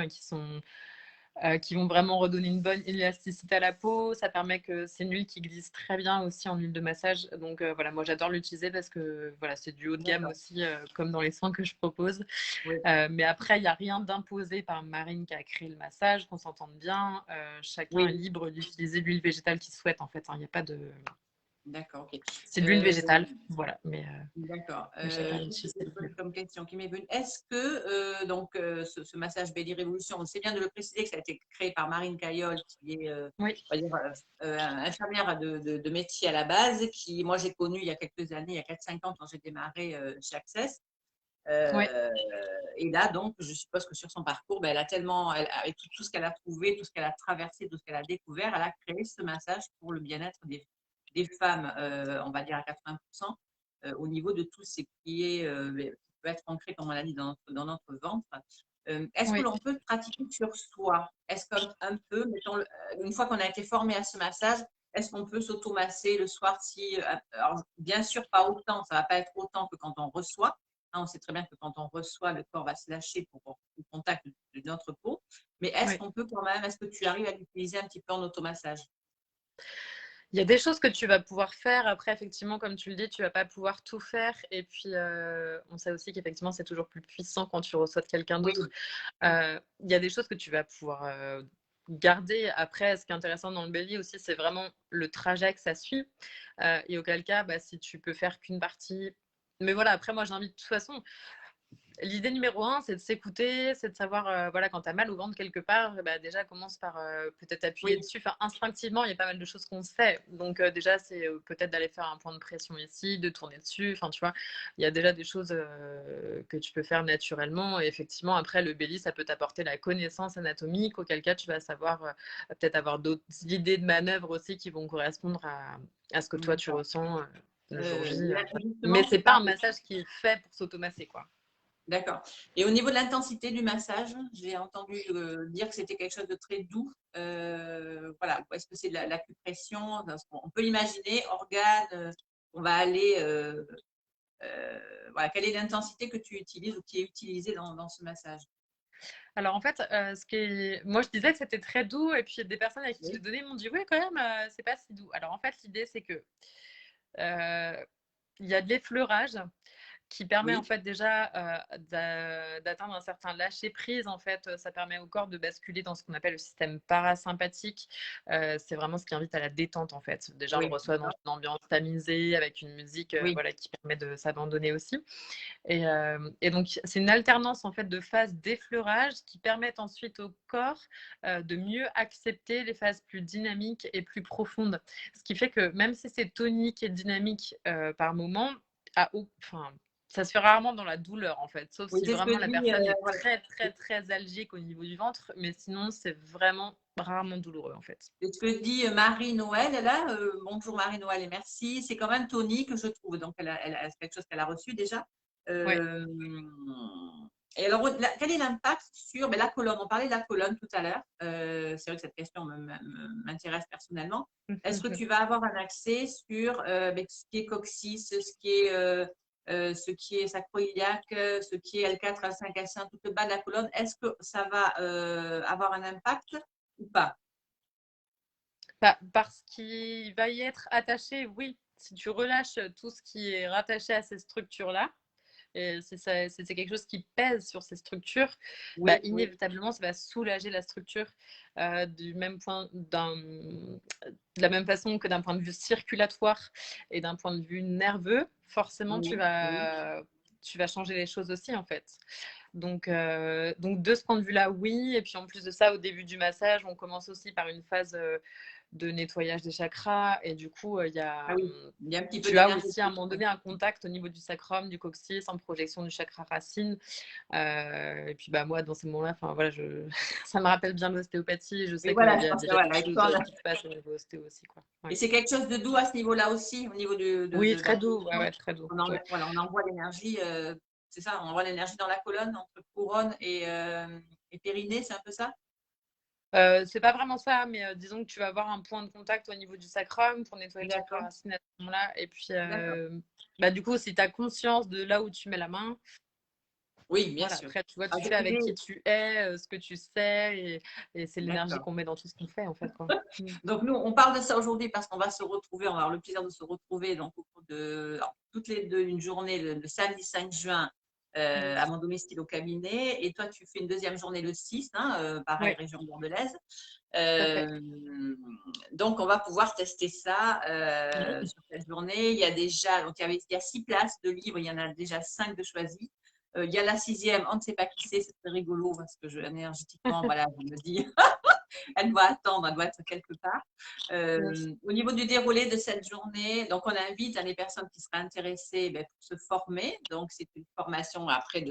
A: qui vont vraiment redonner une bonne élasticité à la peau. Ça permet que c'est une huile qui glisse très bien aussi en huile de massage. Donc moi j'adore l'utiliser parce que c'est du haut de gamme aussi, comme dans les soins que je propose. Mais après, il n'y a rien d'imposé par Marine qui a créé le massage, qu'on s'entende bien. Chacun est libre d'utiliser l'huile végétale qu'il souhaite, en fait. Il n'y a pas de...
B: D'accord, ok.
A: C'est de l'huile végétale, voilà.
B: D'accord. Comme question qui m'est venue, est-ce que ce massage Belly Révolution, on sait bien de le préciser que ça a été créé par Marine Caillol, qui est infirmière de métier à la base, qui moi j'ai connu il y a quelques années, il y a 4-5 ans quand j'ai démarré chez Access. Et là, donc, je suppose que sur son parcours, elle a tellement, avec tout ce qu'elle a trouvé, tout ce qu'elle a traversé, tout ce qu'elle a découvert, elle a créé ce massage pour le bien-être des femmes, on va dire à 80%, au niveau de tout ce qui peut être ancré, comme on l'a dit, dans notre ventre. Est-ce que l'on peut pratiquer sur soi? Est-ce qu'un peu, mettons, une fois qu'on a été formé à ce massage, est-ce qu'on peut s'automasser le soir alors, bien sûr, pas autant, ça ne va pas être autant que quand on reçoit. On sait très bien que quand on reçoit, le corps va se lâcher pour le contact de notre peau. Mais est-ce qu'on peut quand même, est-ce que tu arrives à l'utiliser un petit peu en automassage?
A: Il y a des choses que tu vas pouvoir faire. Après, effectivement, comme tu le dis, tu ne vas pas pouvoir tout faire. Et puis, on sait aussi qu'effectivement, c'est toujours plus puissant quand tu reçois de quelqu'un d'autre. Il y a des choses que tu vas pouvoir garder. Après, ce qui est intéressant dans le belly aussi, c'est vraiment le trajet que ça suit. Et auquel cas, si tu peux faire qu'une partie. Mais voilà, après, moi, j'invite de toute façon. L'idée numéro 1, c'est de s'écouter, c'est de savoir, quand tu as mal au ventre quelque part, déjà commence par peut-être appuyer dessus. Enfin, instinctivement, il y a pas mal de choses qu'on se fait. Donc déjà, c'est peut-être d'aller faire un point de pression ici, de tourner dessus. Enfin, tu vois, il y a déjà des choses que tu peux faire naturellement. Et effectivement, après, le belly, ça peut t'apporter la connaissance anatomique, auquel cas tu vas savoir peut-être avoir d'autres idées de manœuvres aussi qui vont correspondre à ce que toi, tu ressens.
C: le jour J.
B: Justement,
C: Mais
B: tu
C: c'est pas un
B: parles.
C: massage qui est fait pour s'automasser, quoi.
B: D'accord. Et au niveau de l'intensité du massage, j'ai entendu dire que c'était quelque chose de très doux. Voilà. Est-ce que c'est de l'acupression? On peut imaginer, organe, on va aller. Voilà. Quelle est l'intensité que tu utilises ou qui est utilisée dans ce massage?
C: Alors en fait, moi je disais que c'était très doux, et puis des personnes à qui je l'ai
B: Oui.
C: donné m'ont dit oui, quand même, c'est pas si doux. Alors en fait, l'idée c'est que il y a de l'effleurage qui permet en
B: Oui.
C: fait déjà d'atteindre un certain lâcher prise. En fait, ça permet au corps de basculer dans ce qu'on appelle le système parasympathique. C'est vraiment ce qui invite à la détente en fait. Déjà, on le
B: Oui.
C: reçoit dans une ambiance tamisée avec une musique
B: Oui.
C: voilà, qui permet de s'abandonner aussi. Et donc, c'est une alternance en fait de phases d'effleurage qui permettent ensuite au corps de mieux accepter les phases plus dynamiques et plus profondes. Ce qui fait que même si c'est tonique et dynamique par moment, enfin, ça se fait rarement dans la douleur en fait, sauf
B: Oui,
C: si
B: c'est ce
C: vraiment
B: que
C: la
B: dit.
C: personne est
B: Voilà.
C: très très très algique au niveau du ventre, mais sinon c'est vraiment rarement douloureux en fait.
B: C'est ce que dit Marie-Noël, là. Bonjour Marie-Noël et merci. C'est quand même tonique, je trouve. Donc, c'est quelque chose qu'elle a reçu déjà.
C: Ouais.
B: Euh, et alors, quel est l'impact sur la colonne? On parlait de la colonne tout à l'heure. C'est vrai que cette question m'intéresse personnellement. Est-ce que tu vas avoir un accès sur ce qui est coccyx, ce qui est sacroiliaque, ce qui est L4, L5, L5, tout le bas de la colonne? Est-ce que ça va avoir un impact ou pas?
C: Bah, parce qu'il va y être attaché, oui. Si tu relâches tout ce qui est rattaché à ces structures-là, et si c'est quelque chose qui pèse sur ces structures, bah,
B: Oui, oui.
C: inévitablement, ça va soulager la structure de la même façon que d'un point de vue circulatoire et d'un point de vue nerveux. Forcément,
B: Oui, oui.
C: tu vas changer les choses aussi, en fait. Donc de ce point de vue-là, oui. Et puis en plus de ça, au début du massage, on commence aussi par une phase de nettoyage des chakras. Et du coup,
B: Ah oui, il y a un petit peu
C: tu as
B: d'énergie.
C: aussi à un moment donné un contact au niveau du sacrum, du coccyx, en projection du chakra racine. Et puis bah, moi, dans ces moments-là, voilà, ça me rappelle bien l'ostéopathie. Je
B: Et
C: sais qu'il
B: voilà, je
C: y a
B: pense
C: des
B: que voilà,
C: choses qui se passent au niveau ostéo aussi. Quoi.
B: et
C: Ouais.
B: c'est quelque chose de doux à ce niveau-là aussi, au niveau
C: Oui,
B: de
C: très
B: la
C: doux.
B: position.
C: Ouais, très doux. Ouais.
B: Voilà, on envoie l'énergie, c'est ça, on envoie l'énergie dans la colonne entre couronne et périnée, c'est un peu ça?
C: C'est pas vraiment ça, mais disons que tu vas avoir un point de contact au niveau du sacrum pour nettoyer le chakra
B: D'accord,
C: racine à ce moment-là. Et puis,
B: d'accord.
C: bah, du coup, si tu as conscience de là où tu mets la main,
B: Oui, bien
C: voilà,
B: sûr.
C: après, tu vois,
B: Ah,
C: tu fais avec qui tu es, ce que tu sais, et c'est l'énergie
B: d'accord.
C: qu'on met dans tout ce qu'on fait, en fait. Quoi.
B: Donc, nous, on parle de ça aujourd'hui parce qu'on va se retrouver, on va avoir le plaisir de se retrouver donc, au cours alors, toutes les deux, une journée, le samedi 5 juin, à mon domicile au cabinet. Et toi, tu fais une deuxième journée le 6, hein, pareil,
C: Oui,
B: région bordelaise.
C: tout à fait.
B: Donc, on va pouvoir tester ça
C: Oui.
B: sur cette journée. Il y a déjà, donc il y a 6 places de livres, il y en a déjà 5 de choisis. Il y a la sixième, on ne sait pas qui c'est rigolo parce que énergétiquement, voilà, je me dis, elle doit attendre, elle doit être quelque part. Au niveau du déroulé de cette journée, donc on invite les personnes qui seraient intéressées pour se former. Donc, c'est une formation après,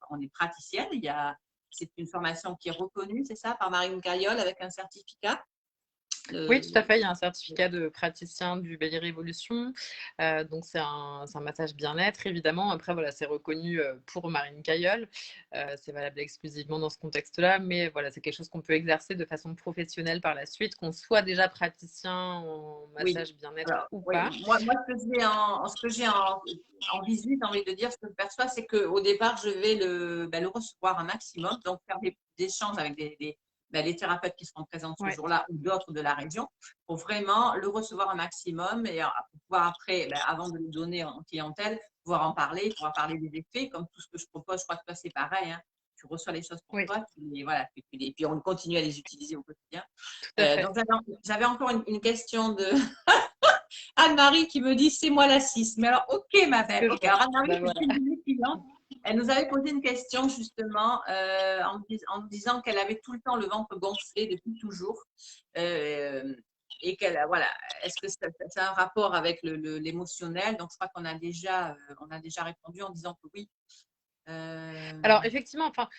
B: on est praticienne. C'est une formation qui est reconnue, c'est ça, par Marine Gaillol avec un certificat.
C: Oui, tout à fait. Il y a un certificat de praticien du Belle Révolution. Donc, c'est un massage bien-être, évidemment. Après, voilà, c'est reconnu pour Marine Cailleul. C'est valable exclusivement dans ce contexte-là. Mais voilà, c'est quelque chose qu'on peut exercer de façon professionnelle par la suite, qu'on soit déjà praticien en
B: Oui.
C: massage bien-être
B: Alors,
C: ou
B: oui,
C: pas.
B: moi, ce que j'ai en visite, j'ai envie de dire, ce que je perçois, c'est qu'au départ, je vais le recevoir un maximum, donc faire des échanges avec les thérapeutes qui seront présents ce
C: Ouais.
B: jour-là ou d'autres de la région, pour vraiment le recevoir un maximum et pour pouvoir après, avant de le donner en clientèle, pouvoir en parler, pouvoir parler des effets, comme tout ce que je propose, je crois que toi, c'est pareil, hein. Tu reçois les choses pour
C: Oui,
B: toi, voilà, et puis on continue à les utiliser au quotidien.
C: tout à fait.
B: Donc, j'avais encore une question de Anne-Marie qui me dit c'est moi la 6. Mais alors, ok, ma
C: Ce
B: belle.
C: que je
B: Ok,
C: vois.
B: alors Anne-Marie,
C: Ben
B: c'est
C: voilà.
B: une de mes clientes. Elle nous avait posé une question justement en disant qu'elle avait tout le temps le ventre gonflé depuis toujours. Et qu'elle, voilà, est-ce que ça a un rapport avec l'émotionnel? Donc, je crois qu'on a déjà répondu en disant que oui,
C: Alors effectivement, enfin,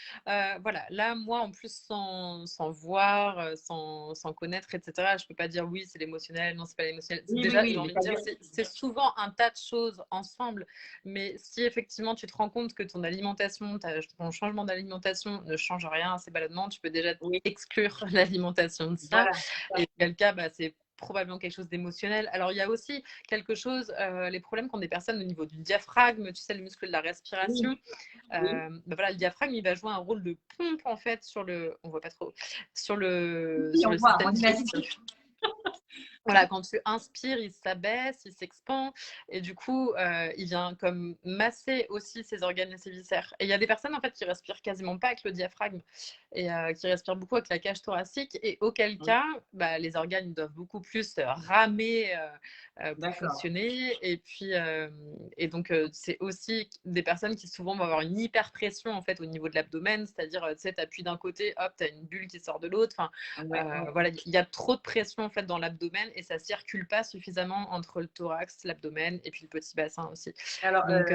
C: voilà, là, moi, en plus, sans voir, sans connaître, etc., je peux pas dire oui, c'est l'émotionnel, non, c'est pas l'émotionnel.
B: Oui, oui,
C: Déjà, j'ai
B: oui, mais
C: envie de dire, c'est souvent un tas de choses ensemble. Mais si effectivement tu te rends compte que ton alimentation, ton changement d'alimentation ne change rien à ces ballonnements, tu peux déjà
B: oui,
C: exclure l'alimentation de ça.
B: voilà.
C: Et quel cas, bah, c'est probablement quelque chose d'émotionnel. Alors, il y a aussi quelque chose, les problèmes qu'ont des personnes au niveau du diaphragme, tu sais, le muscle de la respiration.
B: Oui, oui.
C: Bah voilà, le diaphragme, il va jouer un rôle de pompe en fait sur le, on voit pas trop, sur
B: Oui,
C: sur
B: on
C: le
B: voit, on
C: système
B: imagine.
C: digestif. Voilà, quand tu inspires, il s'abaisse, il s'expand et du coup, il vient comme masser aussi ses organes et ses viscères. Et il y a des personnes en fait qui respirent quasiment pas avec le diaphragme et qui respirent beaucoup avec la cage thoracique et auquel
B: Oui,
C: cas, bah, les organes ils doivent beaucoup plus ramer pour
B: d'accord.
C: fonctionner. Et puis, et donc c'est aussi des personnes qui souvent vont avoir une hyperpression en fait au niveau de l'abdomen, c'est-à-dire tu sais, t'appuies d'un côté, hop, t'as une bulle qui sort de l'autre. Enfin,
B: Ouais, ouais.
C: voilà, il y a trop de pression en fait dans l'abdomen et ça circule pas suffisamment entre le thorax, l'abdomen et puis le petit bassin aussi.
B: Alors,
C: Donc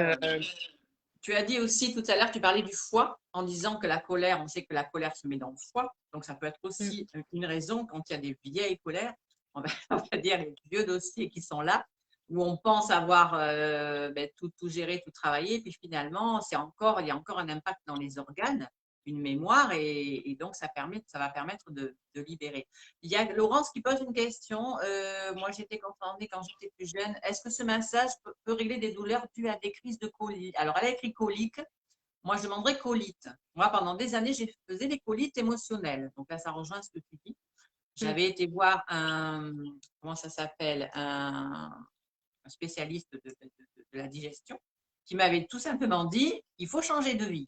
B: tu as dit aussi tout à l'heure, tu parlais du foie en disant que la colère, on sait que la colère se met dans le foie. Donc, ça peut être aussi une raison quand il y a des vieilles colères, on va dire les vieux dossiers qui sont là, où on pense avoir tout géré, tout travaillé, puis finalement, il y a encore un impact dans les organes, une mémoire, et donc ça va permettre de libérer. Il y a Laurence qui pose une question. Moi, j'étais confondue quand j'étais plus jeune. Est-ce que ce massage peut régler des douleurs dues à des crises de colique? Alors, elle a écrit colique. Moi, je demanderais colite. Moi, pendant des années, j'ai faisais des colites émotionnelles. Donc là, ça rejoint ce que tu dis. J'avais été voir comment ça s'appelle, un spécialiste de la digestion qui m'avait tout simplement dit, il faut changer de vie.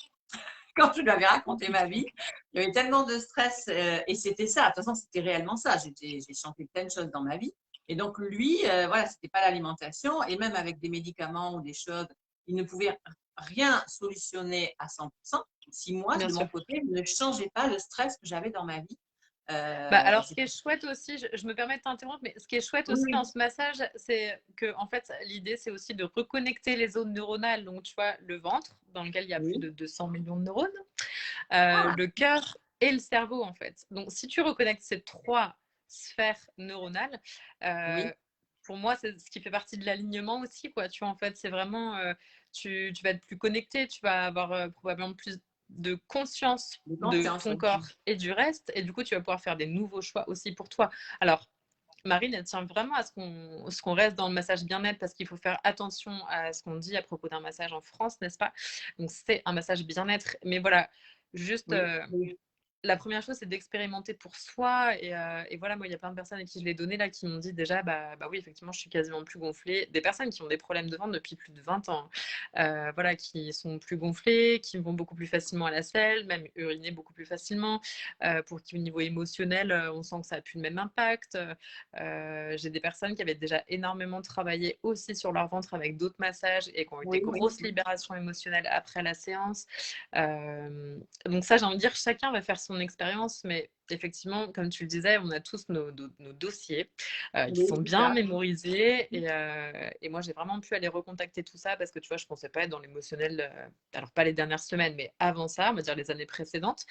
B: Quand je lui avais raconté ma vie, il y avait tellement de stress et c'était ça. De toute façon, c'était réellement ça. J'ai changé plein de choses dans ma vie. Et donc, lui, voilà, c'était pas l'alimentation. Et même avec des médicaments ou des choses, il ne pouvait rien solutionner à 100%. Si moi,
C: bien
B: de mon
C: sûr.
B: côté, je ne changeais pas le stress que j'avais dans ma vie.
C: Bah, alors, ce
B: C'est
C: qui est chouette aussi, je me permets de t'interrompre, mais ce qui est chouette
B: oui,
C: aussi
B: oui,
C: dans ce massage, c'est que, en fait, l'idée, c'est aussi de reconnecter les zones neuronales. Donc, tu vois, le ventre, dans lequel il y a plus
B: oui.
C: de 200 millions de neurones,
B: Ah,
C: le cœur et le cerveau, en fait. Donc, si tu reconnectes ces trois sphères neuronales,
B: oui,
C: pour moi, c'est ce qui fait partie de l'alignement aussi, quoi. Tu vois, en fait, c'est vraiment, tu vas être plus connecté, tu vas avoir probablement plus de conscience
B: de
C: de
B: conscience.
C: ton corps
B: Oui.
C: et du reste, et du coup, tu vas pouvoir faire des nouveaux choix aussi pour toi. Alors, Marine, elle tient vraiment à ce qu'on reste dans le massage bien-être parce qu'il faut faire attention à ce qu'on dit à propos d'un massage en France, n'est-ce pas? Donc, c'est un massage bien-être. Mais voilà, juste
B: Oui, oui,
C: la première chose, c'est d'expérimenter pour soi. Et voilà, moi, il y a plein de personnes à qui je l'ai donné là qui m'ont dit déjà, bah oui, effectivement, je suis quasiment plus gonflée. Des personnes qui ont des problèmes de ventre depuis plus de 20 ans, voilà, qui sont plus gonflées, qui vont beaucoup plus facilement à la selle, même uriner beaucoup plus facilement, pour qui, au niveau émotionnel, on sent que ça n'a plus le même impact. J'ai des personnes qui avaient déjà énormément travaillé aussi sur leur ventre avec d'autres massages et qui ont eu des
B: oui, oui.
C: grosses libérations émotionnelles après la séance. Donc ça, j'ai envie de dire, chacun va faire son expérience, mais effectivement, comme tu le disais, on a tous nos dossiers qui
B: Oui,
C: sont
B: c'est
C: bien
B: ça.
C: mémorisés. Et moi, j'ai vraiment pu aller recontacter tout ça parce que, tu vois, je ne pensais pas être dans l'émotionnel, alors pas les dernières semaines, mais avant ça, on va dire les années précédentes.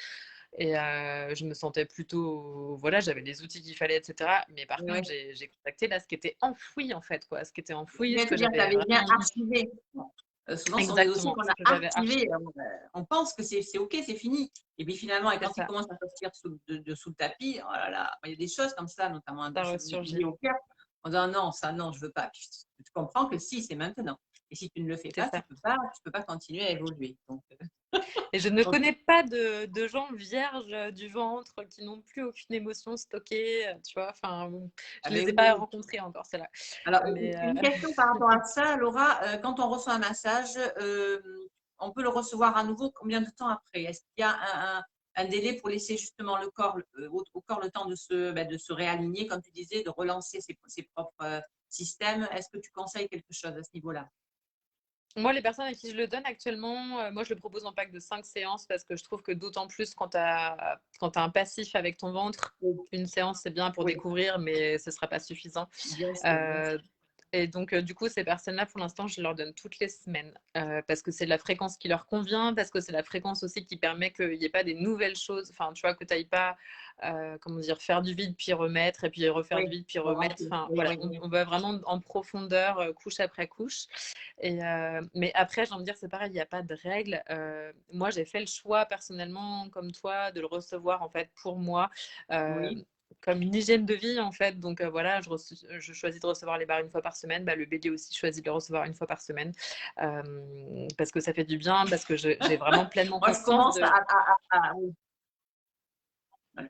C: Et je me sentais plutôt, voilà, j'avais les outils qu'il fallait, etc. Mais par
B: Oui,
C: contre,
B: oui.
C: j'ai contacté là ce qui était enfoui, en fait, quoi. Ce qui était enfoui, ce
B: Bien
C: que
B: dire, tu
C: j'avais
B: avais bien
C: vraiment mis.
B: archivé. Souvent, ce sont des dossiers
C: Exactement,
B: qu'on
C: ce
B: a
C: que j'avais
B: archivés.
C: archivé.
B: On pense que c'est OK, c'est fini. Et puis finalement, et
C: C'est
B: quand ils
C: ça,
B: commencent à sortir sous le tapis, oh là là, il y a des choses comme ça, notamment un
C: ça
B: dossier lié
C: ressurgit.
B: au cœur. On dit ah non, ça non, je veux pas. Puis, tu comprends que si, c'est maintenant. Et si tu ne le fais
C: C'est
B: pas,
C: ça.
B: tu peux pas continuer à évoluer. Donc,
C: Et je ne
B: donc,
C: connais pas de gens vierges du ventre qui n'ont plus aucune émotion stockée, tu vois. Enfin,
B: ah
C: je
B: ben
C: les ai
B: oui,
C: pas
B: oui.
C: rencontrés encore, celle-là.
B: Alors,
C: Mais
B: une question par rapport à ça, Laura. Quand on reçoit un massage, on peut le recevoir à nouveau combien de temps après? Est-ce qu'il y a un délai pour laisser justement le corps, au corps le temps de se réaligner, comme tu disais, de relancer ses propres systèmes? Est-ce que tu conseilles quelque chose à ce niveau-là?
C: moi, les personnes à qui je le donne actuellement, moi, je le propose en pack de 5 séances parce que je trouve que d'autant plus quand tu as un passif avec ton ventre,
B: Oui,
C: une séance, c'est bien pour
B: oui,
C: découvrir, mais ce ne sera pas suffisant.
B: bien sûr, bien
C: Euh,
B: sûr.
C: Et donc, du coup, ces personnes-là, pour l'instant, je leur donne toutes les semaines parce que c'est la fréquence qui leur convient, parce que c'est la fréquence aussi qui permet qu'il n'y ait pas des nouvelles choses. Enfin, tu vois, que tu n'ailles pas, comment dire, faire du vide, puis remettre, et puis refaire du
B: Oui,
C: vide, puis
B: bon,
C: remettre.
B: ok.
C: Enfin,
B: Oui,
C: voilà,
B: oui, oui.
C: on va vraiment en profondeur, couche après couche. Mais après, j'ai envie de dire, c'est pareil, il n'y a pas de règle. Moi, j'ai fait le choix personnellement, comme toi, de le recevoir en fait pour moi. Euh,
B: Oui.
C: Comme une hygiène de vie en fait. Donc voilà, je choisis de recevoir les barres une fois par semaine. Bah, le bélier aussi choisit de le recevoir une fois par semaine parce que ça fait du bien, parce que j'ai vraiment pleinement
B: Moi, je
C: conscience
B: commence
C: de…
B: oui.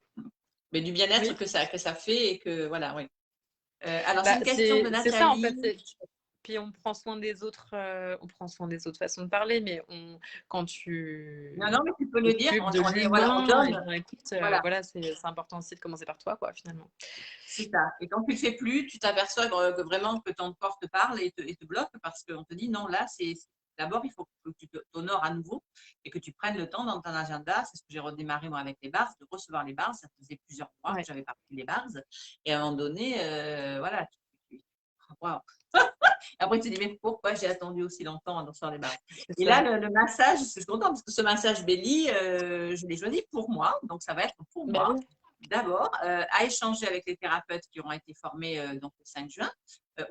B: Mais du bien-être
C: Oui,
B: que ça fait et que voilà, oui. Alors, j'ai
C: bah,
B: une question de
C: c'est ça en fait.
B: Nathalie.
C: Puis on prend soin des autres, on prend soin des autres façons de parler, mais quand
B: Non,
C: tu
B: non, mais tu peux le dire.
C: t'occupes de
B: On est, voilà, on
C: l'humain, et
B: donne.
C: bien écoute,
B: Voilà,
C: voilà, c'est important aussi de commencer par toi, quoi, finalement.
B: c'est ça. Et quand tu le fais plus, tu t'aperçois que vraiment que ton corps te parle et te bloque parce qu'on te dit non, là, c'est d'abord, il faut que tu t'honores à nouveau et que tu prennes le temps dans ton agenda. C'est ce que j'ai redémarré moi avec les bars, de recevoir les bars. Ça faisait plusieurs mois que
C: Ouais.
B: j'avais pas pris les bars. Et à un moment donné, voilà. Waouh. Après, tu te dis, mais pourquoi j'ai attendu aussi longtemps à recevoir les bars?
C: C'est
B: Et là,
C: ça.
B: le massage, je suis contente parce que ce massage Belly, je l'ai choisi pour moi. Donc, ça va être pour
C: Bah
B: moi
C: oui.
B: d'abord, à échanger avec les thérapeutes qui auront été formés donc, le 5 juin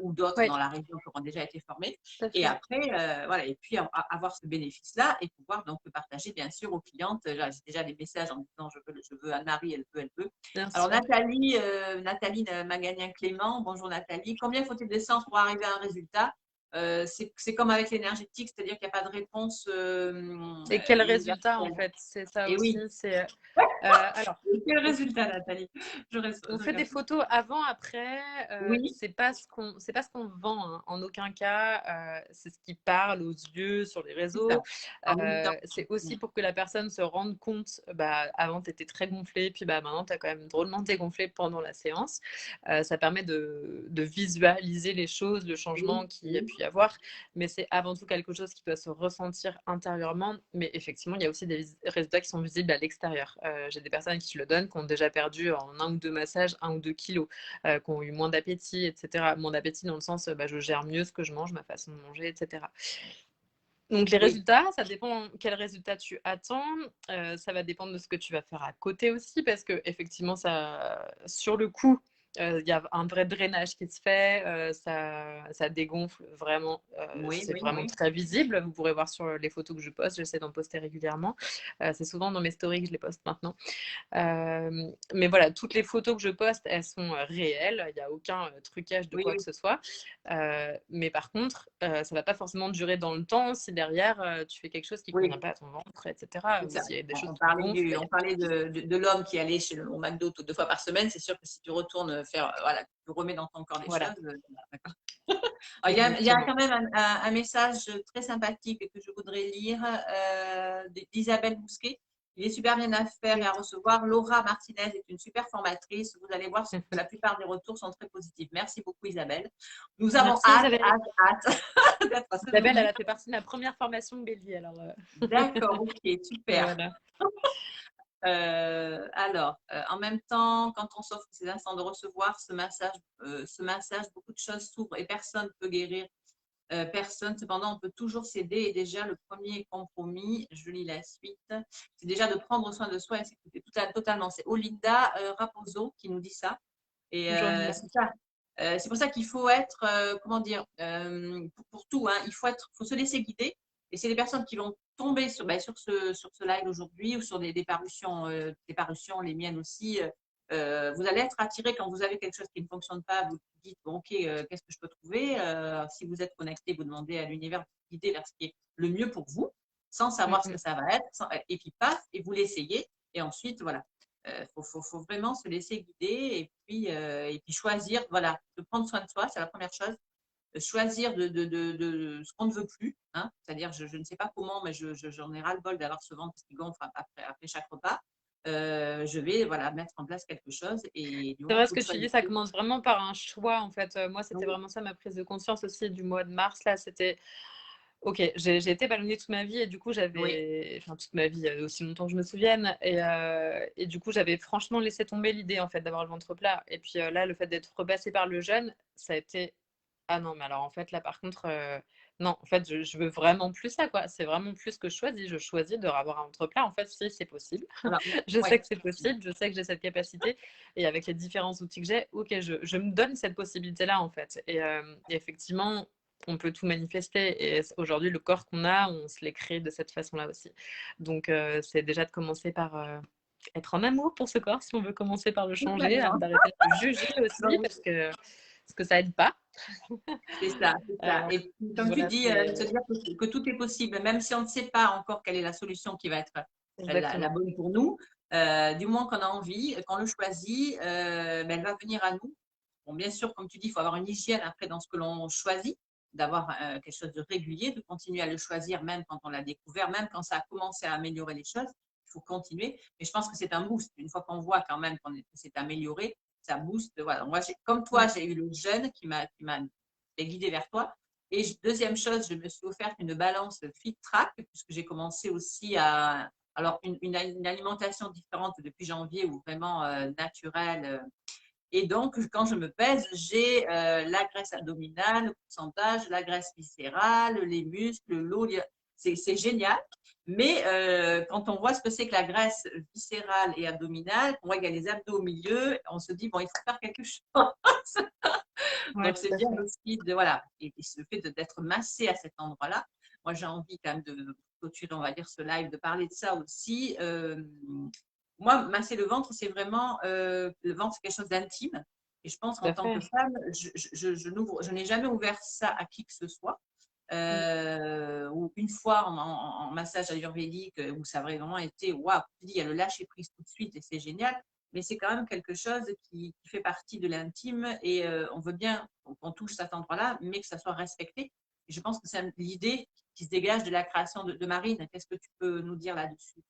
B: ou d'autres
C: Oui,
B: dans la région qui auront déjà été formés.
C: tout à
B: Et
C: fait.
B: après, voilà, et puis avoir ce bénéfice-là et pouvoir donc le partager bien sûr aux clientes. Là, j'ai déjà des messages en disant je veux Anne-Marie, elle peut, elle peut.
C: Bien
B: Alors
C: sûr.
B: Nathalie Magagnin-Clément, bonjour Nathalie. Combien faut-il de séances pour arriver à un résultat? C'est comme avec l'énergétique, c'est-à-dire qu'il n'y a pas de réponse
C: Et quel résultat, en
B: universelle.
C: fait? C'est ça
B: Et
C: aussi.
B: oui,
C: Alors,
B: quel résultat, Nathalie?
C: on
B: Je
C: fait des
B: regarde.
C: photos avant, après.
B: Oui,
C: C'est pas ce qu'on vend, hein. En aucun cas. C'est ce qui parle aux yeux sur les
B: c'est ça.
C: réseaux.
B: En même temps,
C: C'est aussi pour que la personne se rende compte. Bah, avant, tu étais très gonflée, puis bah, maintenant, tu as quand même drôlement dégonflé pendant la séance. Ça permet de visualiser les choses, le changement
B: oui,
C: qu'il y a
B: oui.
C: pu y avoir. Mais c'est avant tout quelque chose qui doit se ressentir intérieurement. Mais effectivement, il y a aussi des résultats qui sont visibles à l'extérieur. J'ai des personnes qui le donnent, qui ont déjà perdu en 1 ou 2 massages 1 ou 2 kilos, qui ont eu moins d'appétit, etc. Moins d'appétit dans le sens, bah, je gère mieux ce que je mange, ma façon de manger, etc. Donc les
B: Oui.
C: résultats, ça dépend quel résultat tu attends. Ça va dépendre de ce que tu vas faire à côté aussi, parce que effectivement, ça, sur le coup, il y a un vrai drainage qui se fait, ça dégonfle vraiment,
B: Oui,
C: c'est
B: oui,
C: vraiment
B: oui.
C: très visible. Vous pourrez voir sur les photos que je poste, j'essaie d'en poster régulièrement. C'est souvent dans mes stories que je les poste maintenant. Mais voilà, toutes les photos que je poste, elles sont réelles. Il n'y a aucun trucage de
B: Oui,
C: quoi que
B: oui.
C: ce soit. Mais par contre, ça ne va pas forcément durer dans le temps si derrière, tu fais quelque chose qui ne convient
B: Oui.
C: pas à ton ventre, etc.
B: C'est
C: Ou
B: ça.
C: s'il y a des choses
B: On
C: qui te
B: parlait,
C: gonflent, il y
B: on
C: a pas de
B: parlait
C: souci.
B: de l'homme qui allait au McDo 2 fois par semaine. C'est sûr que si tu retournes faire, voilà, tu remets dans ton corps des
C: Voilà,
B: choses. D'accord. Il y a
C: exactement.
B: quand même un message très sympathique que je voudrais lire d'Isabelle Bousquet. Il est super bien à faire et
C: Oui.
B: à recevoir. Laura Martinez est une super formatrice. Vous allez voir que la plupart des retours sont très positifs. Merci beaucoup, Isabelle. Nous avons
C: Merci Isabelle.
B: hâte d'être à ce
C: Isabelle, elle
B: moment.
C: a fait partie de ma première formation de Bélier. Alors,
B: D'accord, ok, super.
C: voilà.
B: En même temps, quand on s'offre ces instants de recevoir ce massage, beaucoup de choses s'ouvrent et personne ne peut guérir personne. Cependant, on peut toujours s'aider et déjà le premier compromis, je lis la suite, c'est déjà de prendre soin de soi et s'écouter totalement. C'est Olinda Raposo qui nous dit ça. Et
C: Bonjour Linda.
B: c'est ça. C'est pour ça qu'il faut être, comment dire, pour tout, hein, faut se laisser guider. Et c'est les personnes qui vont tomber sur ce live aujourd'hui ou sur des parutions, les miennes aussi. Vous allez être attiré quand vous avez quelque chose qui ne fonctionne pas. Vous dites, bon, ok, qu'est-ce que je peux trouver? Si vous êtes connecté, vous demandez à l'univers de vous guider vers ce qui est le mieux pour vous, sans savoir ce que ça va être. Et puis, paf, et vous l'essayez. Et ensuite, voilà. Faut vraiment se laisser guider et puis choisir, voilà, de prendre soin de soi, c'est la première chose. Choisir de ce qu'on ne veut plus, hein, c'est-à-dire je ne sais pas comment, mais j'en ai ras-le-bol d'avoir ce ventre qui gonfle après chaque repas. Je vais voilà, mettre en place quelque chose et du
C: C'est
B: moment
C: vrai
B: que
C: ce
B: vous
C: que
B: le
C: tu dis, ça
B: choisissez.
C: commence vraiment par un choix en fait. Moi, c'était
B: Oui,
C: vraiment ça ma prise de conscience aussi du mois de mars. Là, c'était OK, j'ai été ballonnée toute ma vie et du coup,
B: oui,
C: enfin toute ma vie, aussi longtemps que je me souvienne et du coup, j'avais franchement laissé tomber l'idée en fait d'avoir le ventre plat et puis, là, le fait d'être repassée par le jeûne, ça a été Ah non, mais alors en fait, là, par contre, non, en fait, je veux vraiment plus ça, quoi. C'est vraiment plus ce que je choisis. Je choisis de avoir un ventre plat. En fait, si c'est possible.
B: Alors,
C: Je sais
B: ouais.
C: que c'est possible, je sais que j'ai cette capacité. Et avec les différents outils que j'ai, ok, je me donne cette possibilité-là, en fait. Et effectivement, on peut tout manifester. Et aujourd'hui, le corps qu'on a, on se l'est créé de cette façon-là aussi. Donc, c'est déjà de commencer par être en amour pour ce corps, si on veut commencer par le changer,
B: Totalement.
C: d'arrêter de le juger aussi,
B: Donc,
C: parce que ça aide pas.
B: c'est ça, c'est ça.
C: Euh,
B: Et puis, comme tu
C: voilà,
B: dis, se dire que tout est possible, même si on ne sait pas encore quelle est la solution qui va être la
C: exactement.
B: bonne pour nous, du moins qu'on a envie, qu'on le choisit, ben, elle va venir à nous. Bon, bien sûr, comme tu dis, il faut avoir une hygiène après dans ce que l'on choisit, d'avoir quelque chose de régulier, de continuer à le choisir même quand on l'a découvert, même quand ça a commencé à améliorer les choses. Il faut continuer. Mais je pense que c'est un boost. Une fois qu'on voit quand même que c'est amélioré, ça booste. Voilà. Moi, comme toi,
C: Ouais,
B: j'ai eu le jeûne qui m'a guidé vers toi. Et deuxième chose, je me suis offerte une balance FitTrack, puisque j'ai commencé aussi à. Alors, une alimentation différente depuis janvier, ou vraiment naturelle. Et donc, quand je me pèse, j'ai la graisse abdominale, le pourcentage, la graisse viscérale, les muscles, l'eau. C'est génial. Mais quand on voit ce que c'est que la graisse viscérale et abdominale, on voit qu'il y a les abdos au milieu, on se dit, bon, il faut faire quelque chose.
C: ouais,
B: Donc,
C: tout
B: c'est
C: à
B: bien
C: fait.
B: aussi de, voilà, et ce fait d'être massé à cet endroit-là. Moi, j'ai envie quand même de clôturer, on va dire, ce live, de parler de ça aussi. Moi, masser le ventre, c'est vraiment, le ventre, c'est quelque chose d'intime. Et je pense
C: Tout
B: qu'en
C: à
B: tant que
C: fait.
B: femme, je n'ai jamais ouvert ça à qui que ce soit.
C: Mm.
B: Ou une fois en massage ayurvédique, où ça a vraiment été, waouh, il y a le lâcher prise tout de suite et c'est génial. Mais c'est quand même quelque chose qui fait partie de l'intime et on veut bien qu'on touche cet endroit-là, mais que ça soit respecté. Et je pense que c'est l'idée qui se dégage de la création de Marine. Qu'est-ce que tu peux nous dire là-dessus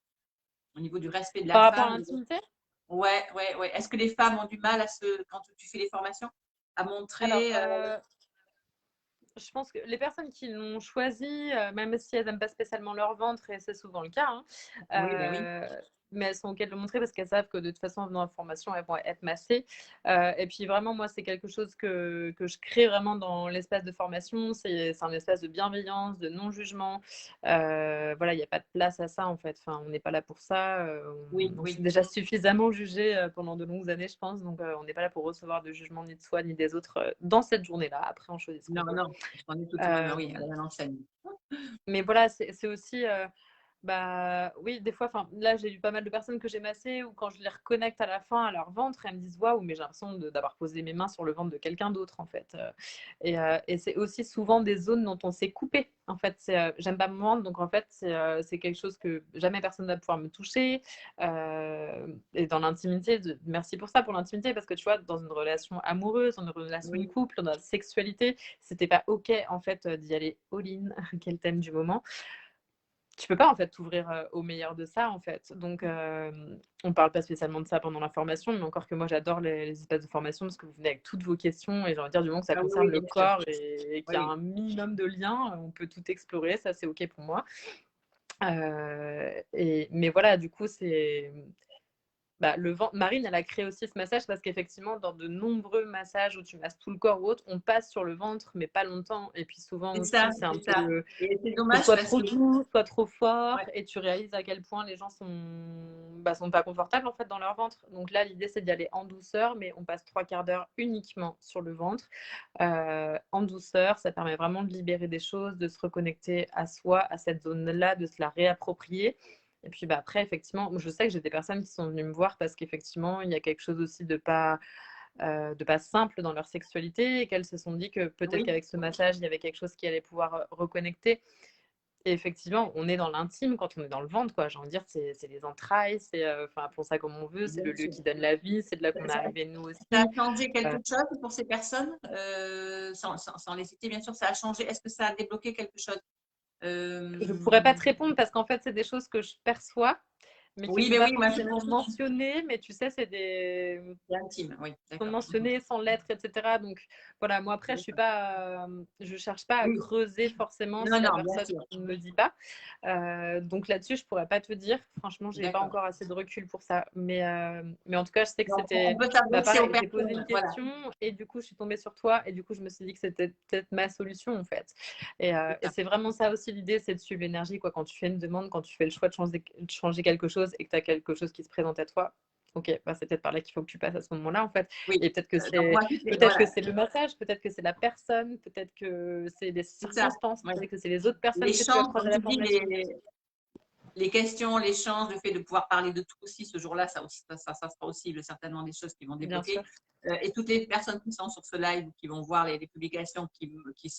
B: au niveau du respect de la
C: Par rapport à
B: femme?
C: l'intimité?
B: Ouais, ouais, ouais. Est-ce que les femmes ont du mal quand tu fais les formations, à
C: Alors,
B: montrer
C: je pense que les personnes qui l'ont choisi, même si elles n'aiment pas spécialement leur ventre, et c'est souvent le cas, hein,
B: Oui, ben oui.
C: mais elles sont OK de le montrer parce qu'elles savent que de toute façon, en venant à la formation, elles vont être massées. Et puis vraiment, moi, c'est quelque chose que je crée vraiment dans l'espace de formation. C'est un espace de bienveillance, de non-jugement. Voilà, il n'y a pas de place à ça, en fait. Enfin, on n'est pas là pour ça.
B: Oui,
C: On s'est
B: oui.
C: déjà suffisamment jugé pendant de longues années, je pense. Donc, on n'est pas là pour recevoir de jugement ni de soi ni des autres dans cette journée-là. Après, on choisit ce qu'on
B: Non,
C: veut.
B: non. On est toutes même,
C: Euh,
B: oui, à l'enseigne.
C: mais voilà, c'est aussi, bah oui, des fois, enfin, là, j'ai eu pas mal de personnes que j'ai massées ou quand je les reconnecte à la fin à leur ventre, elles me disent waouh, mais j'ai l'impression d'avoir posé mes mains sur le ventre de quelqu'un d'autre, en fait. Et c'est aussi souvent des zones dont on s'est coupé. En fait, j'aime pas me vendre, donc en fait, c'est quelque chose que jamais personne va pouvoir me toucher. Et dans l'intimité, merci pour ça, pour l'intimité, parce que tu vois, dans une relation amoureuse, dans une relation de
B: Oui,
C: couple, dans la sexualité, c'était pas OK, en fait, d'y aller all-in, quel thème du moment. Tu peux pas en fait t'ouvrir au meilleur de ça en fait. Donc on parle pas spécialement de ça pendant la formation, mais encore que moi j'adore les espaces de formation parce que vous venez avec toutes vos questions et j'ai envie de dire du moment que ça
B: ah oui,
C: concerne
B: oui,
C: le
B: bien sûr.
C: corps et qu'il y a
B: Oui,
C: un minimum de lien, on peut tout explorer, ça c'est ok pour moi. Mais voilà, du coup c'est bah, le ventre. Marine, elle a créé aussi ce massage parce qu'effectivement, dans de nombreux massages où tu masses tout le corps ou autre, on passe sur le ventre, mais pas longtemps. Et puis souvent
B: c'est ça,
C: aussi, c'est un
B: c'est ça.
C: peu
B: Et c'est
C: c'est
B: dommage
C: soit
B: parce
C: trop
B: que,
C: doux, soit trop fort,
B: ouais,
C: et tu réalises à quel point les gens sont pas confortables en fait dans leur ventre. Donc là, l'idée c'est d'y aller en douceur, mais on passe 3/4 d'heure uniquement sur le ventre. En douceur, ça permet vraiment de libérer des choses, de se reconnecter à soi, à cette zone-là, de se la réapproprier. Et puis bah, après, effectivement, je sais que j'ai des personnes qui sont venues me voir parce qu'effectivement, il y a quelque chose aussi de pas simple dans leur sexualité et qu'elles se sont dit que peut-être
B: oui,
C: qu'avec ce massage, il y avait quelque chose qui allait pouvoir reconnecter. Et effectivement, on est dans l'intime quand on est dans le ventre, quoi. J'ai envie de dire, c'est les entrailles, enfin, appelons ça comme on veut, c'est
B: bien
C: le lieu
B: sûr.
C: qui donne la vie, c'est de là
B: Ça,
C: qu'on est
B: ça-
C: arrivé nous
B: ça a
C: aussi.
B: changé quelque
C: Euh,
B: chose pour ces personnes, sans les citer, bien sûr, ça a changé. Est-ce que ça a débloqué quelque chose?
C: je pourrais
B: Euh,
C: pas te répondre parce qu'en fait, c'est des choses que je perçois. mais qui ne
B: Oui,
C: sont
B: mais
C: pas
B: oui, moi,
C: forcément mentionnés, mais tu sais, c'est des
B: c'est intime. Oui,
C: sont
B: d'accord.
C: mentionnés sans lettres, etc. Donc voilà, moi après, je cherche pas à
B: Oui.
C: creuser forcément
B: Non,
C: si la
B: non, bien
C: personne
B: sûr.
C: ne me dit pas. Donc là-dessus, je pourrais pas te dire. Franchement, j'ai pas
B: D'accord.
C: encore assez de recul pour ça. Mais en tout cas, je sais que
B: Donc,
C: c'était
B: on peut s'adresser aux
C: pareil. J'ai posé
B: personnes.
C: une
B: Voilà,
C: question et du coup, je suis tombée sur toi et du coup, je me suis dit que c'était peut-être ma solution en fait. Et
B: c'est ça.
C: c'est vraiment ça aussi l'idée, c'est de suivre l'énergie quoi. Quand tu fais une demande, quand tu fais le choix de changer quelque chose et que tu as quelque chose qui se présente à toi. Ok, bah c'est peut-être par là qu'il faut que tu passes à ce moment-là en fait.
B: Oui.
C: Et
B: Donc, moi,
C: peut-être que
B: voilà,
C: c'est le massage, peut-être que c'est la personne, peut-être que c'est les
B: c'est ça.
C: circonstances,
B: Ouais.
C: peut-être que c'est les autres personnes que tu as
B: L'échange,
C: croisées
B: comme
C: à
B: tu
C: la
B: dis,
C: formation.
B: les questions, l'échange, le fait de pouvoir parler de tout aussi ce jour-là, ça sera aussi certainement des choses qui vont
C: Bien sûr.
B: débloquer. Et toutes les personnes qui sont sur ce live, qui vont voir les publications qui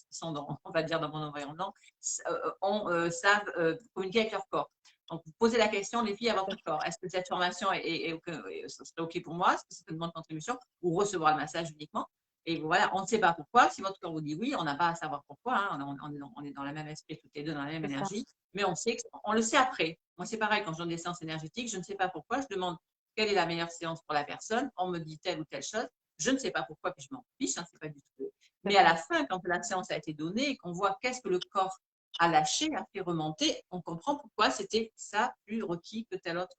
B: sont on va dire, dans mon environnement, savent communiquer avec leur corps. Donc, vous posez la question, les filles, à votre corps. Est-ce que cette formation serait OK pour moi? Est-ce que c'est une bonne contribution? Ou recevoir le massage uniquement? Et voilà, on ne sait pas pourquoi. Si votre corps vous dit oui, on n'a pas à savoir pourquoi. Hein. On est dans le même esprit, toutes les deux dans la même énergie. Mais on le sait après. Moi, c'est pareil, quand je donne des séances énergétiques, je ne sais pas pourquoi. Je demande quelle est la meilleure séance pour la personne. On me dit telle ou telle chose. Je ne sais pas pourquoi, puis je m'en fiche. Hein, c'est pas du tout. Mais à la fin, quand la séance a été donnée et qu'on voit qu'est-ce que le corps a lâché, a fait remonter, on comprend pourquoi c'était ça plus requis que telle autre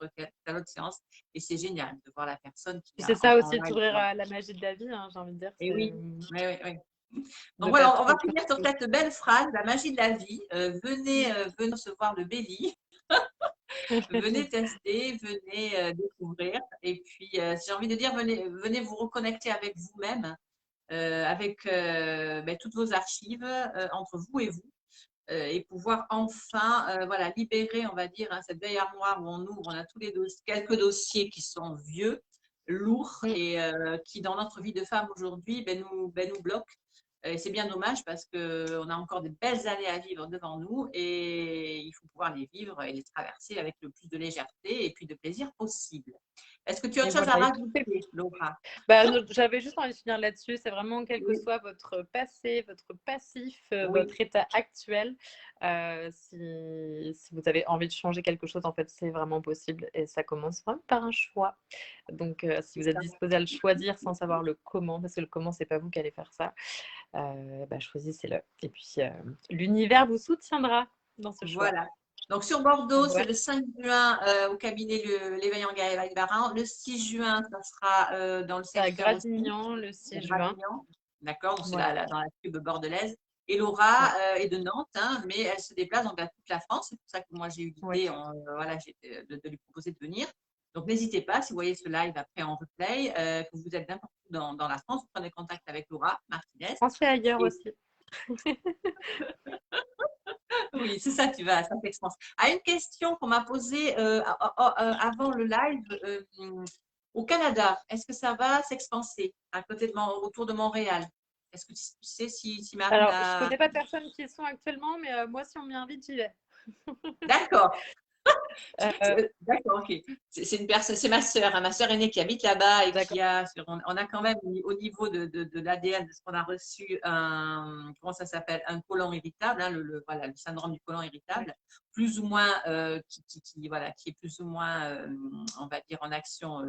B: séance. Et c'est génial de voir la personne qui
C: C'est
B: a
C: ça
B: en
C: aussi,
B: live.
C: t'ouvrir à la magie de la vie, hein, j'ai envie de dire.
B: Et oui, oui, oui. Donc
C: De pas
B: voilà, on va
C: trop.
B: finir sur cette belle phrase, la magie de la vie. Venez recevoir le Béli, venez tester, venez découvrir. Et puis, j'ai envie de dire, venez vous reconnecter avec vous-même, avec toutes vos archives entre vous et vous. Et pouvoir enfin voilà, libérer, on va dire, hein, cette vieille armoire où on ouvre, on a tous les quelques dossiers qui sont vieux, lourds et qui, dans notre vie de femme aujourd'hui, nous bloquent. Et c'est bien dommage parce qu'on a encore de belles années à vivre devant nous et il faut pouvoir les vivre et les traverser avec le plus de légèreté et puis de plaisir possible. Est-ce que tu as autre chose à rajouter, Laura?
C: J'avais juste envie de finir là-dessus. C'est vraiment quel que soit votre passé, votre passif, votre état actuel. Si vous avez envie de changer quelque chose, en fait, c'est vraiment possible et ça commence vraiment par un choix. Donc, si vous êtes disposé à le choisir sans savoir le comment, parce que le comment, c'est pas vous qui allez faire ça, choisissez-le. Et puis, l'univers vous soutiendra dans ce choix.
B: Voilà. Donc, sur Bordeaux, c'est le 5 juin au cabinet l'éveil en Gaël Barin. Le 6 juin, ça sera dans le secteur
C: à Gradignan, le 6 juin.
B: D'accord, donc c'est là, dans la pub bordelaise. Et Laura est de Nantes, hein, mais elle se déplace donc à toute la France. C'est pour ça que moi, j'ai eu l'idée de lui proposer de venir. Donc, n'hésitez pas, si vous voyez ce live après en replay, que vous êtes n'importe où dans la France, vous prenez contact avec Laura Martinez.
C: On se fait ailleurs aussi.
B: Oui, c'est ça, ça t'expanse. À une question qu'on m'a posée avant le live, au Canada, est-ce que ça va s'expanser autour de Montréal? Est-ce que tu sais si Marine
C: Alors, je ne connais pas de personnes qui y sont actuellement, mais moi, si on m'y invite, j'y vais.
B: D'accord. D'accord, ok. C'est une personne, c'est ma sœur, hein, ma sœur aînée qui habite là-bas et on a quand même au niveau de l'ADN de ce qu'on a reçu comment ça s'appelle, un côlon irritable, hein, le syndrome du côlon irritable, plus ou moins qui est plus ou moins, on va dire en action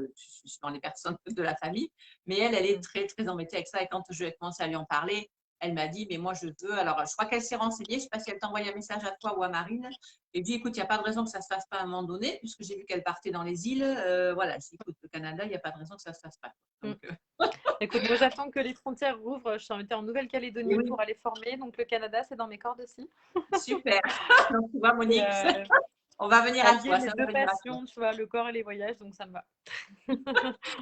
B: dans les personnes de la famille, mais elle est très très embêtée avec ça et quand je vais commencer à lui en parler. Elle m'a dit, mais moi, je veux. Alors, je crois qu'elle s'est renseignée. Je ne sais pas si elle t'a envoyé un message à toi ou à Marine. Et dit, écoute, il n'y a pas de raison que ça ne se fasse pas à un moment donné, puisque j'ai vu qu'elle partait dans les îles. Voilà, écoute, le Canada, il n'y a pas de raison que ça ne se fasse pas. Donc,
C: écoute, moi, j'attends que les frontières rouvrent. Je suis invitée en Nouvelle-Calédonie pour aller former. Donc, le Canada, c'est dans mes cordes aussi.
B: Super. Donc, tu vois, Monique, on va venir à toi.
C: Les deux passions, tu vois, le corps et les voyages, donc ça me va.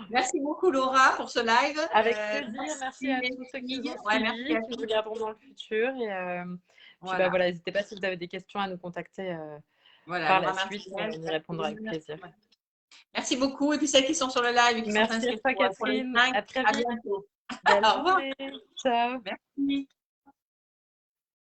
B: Merci beaucoup, Laura, pour ce live.
C: Avec plaisir. Merci à tous ceux qui nous ont suivis, qui nous regarderont dans le futur. Et n'hésitez pas si vous avez des questions à nous contacter par la suite. On y répondra avec plaisir.
B: Merci beaucoup. Et puis celles qui sont sur le live et qui sont inscrites
C: à toi, Catherine. À très vite.
B: bientôt.
C: Belle journée. Ciao.
B: Merci.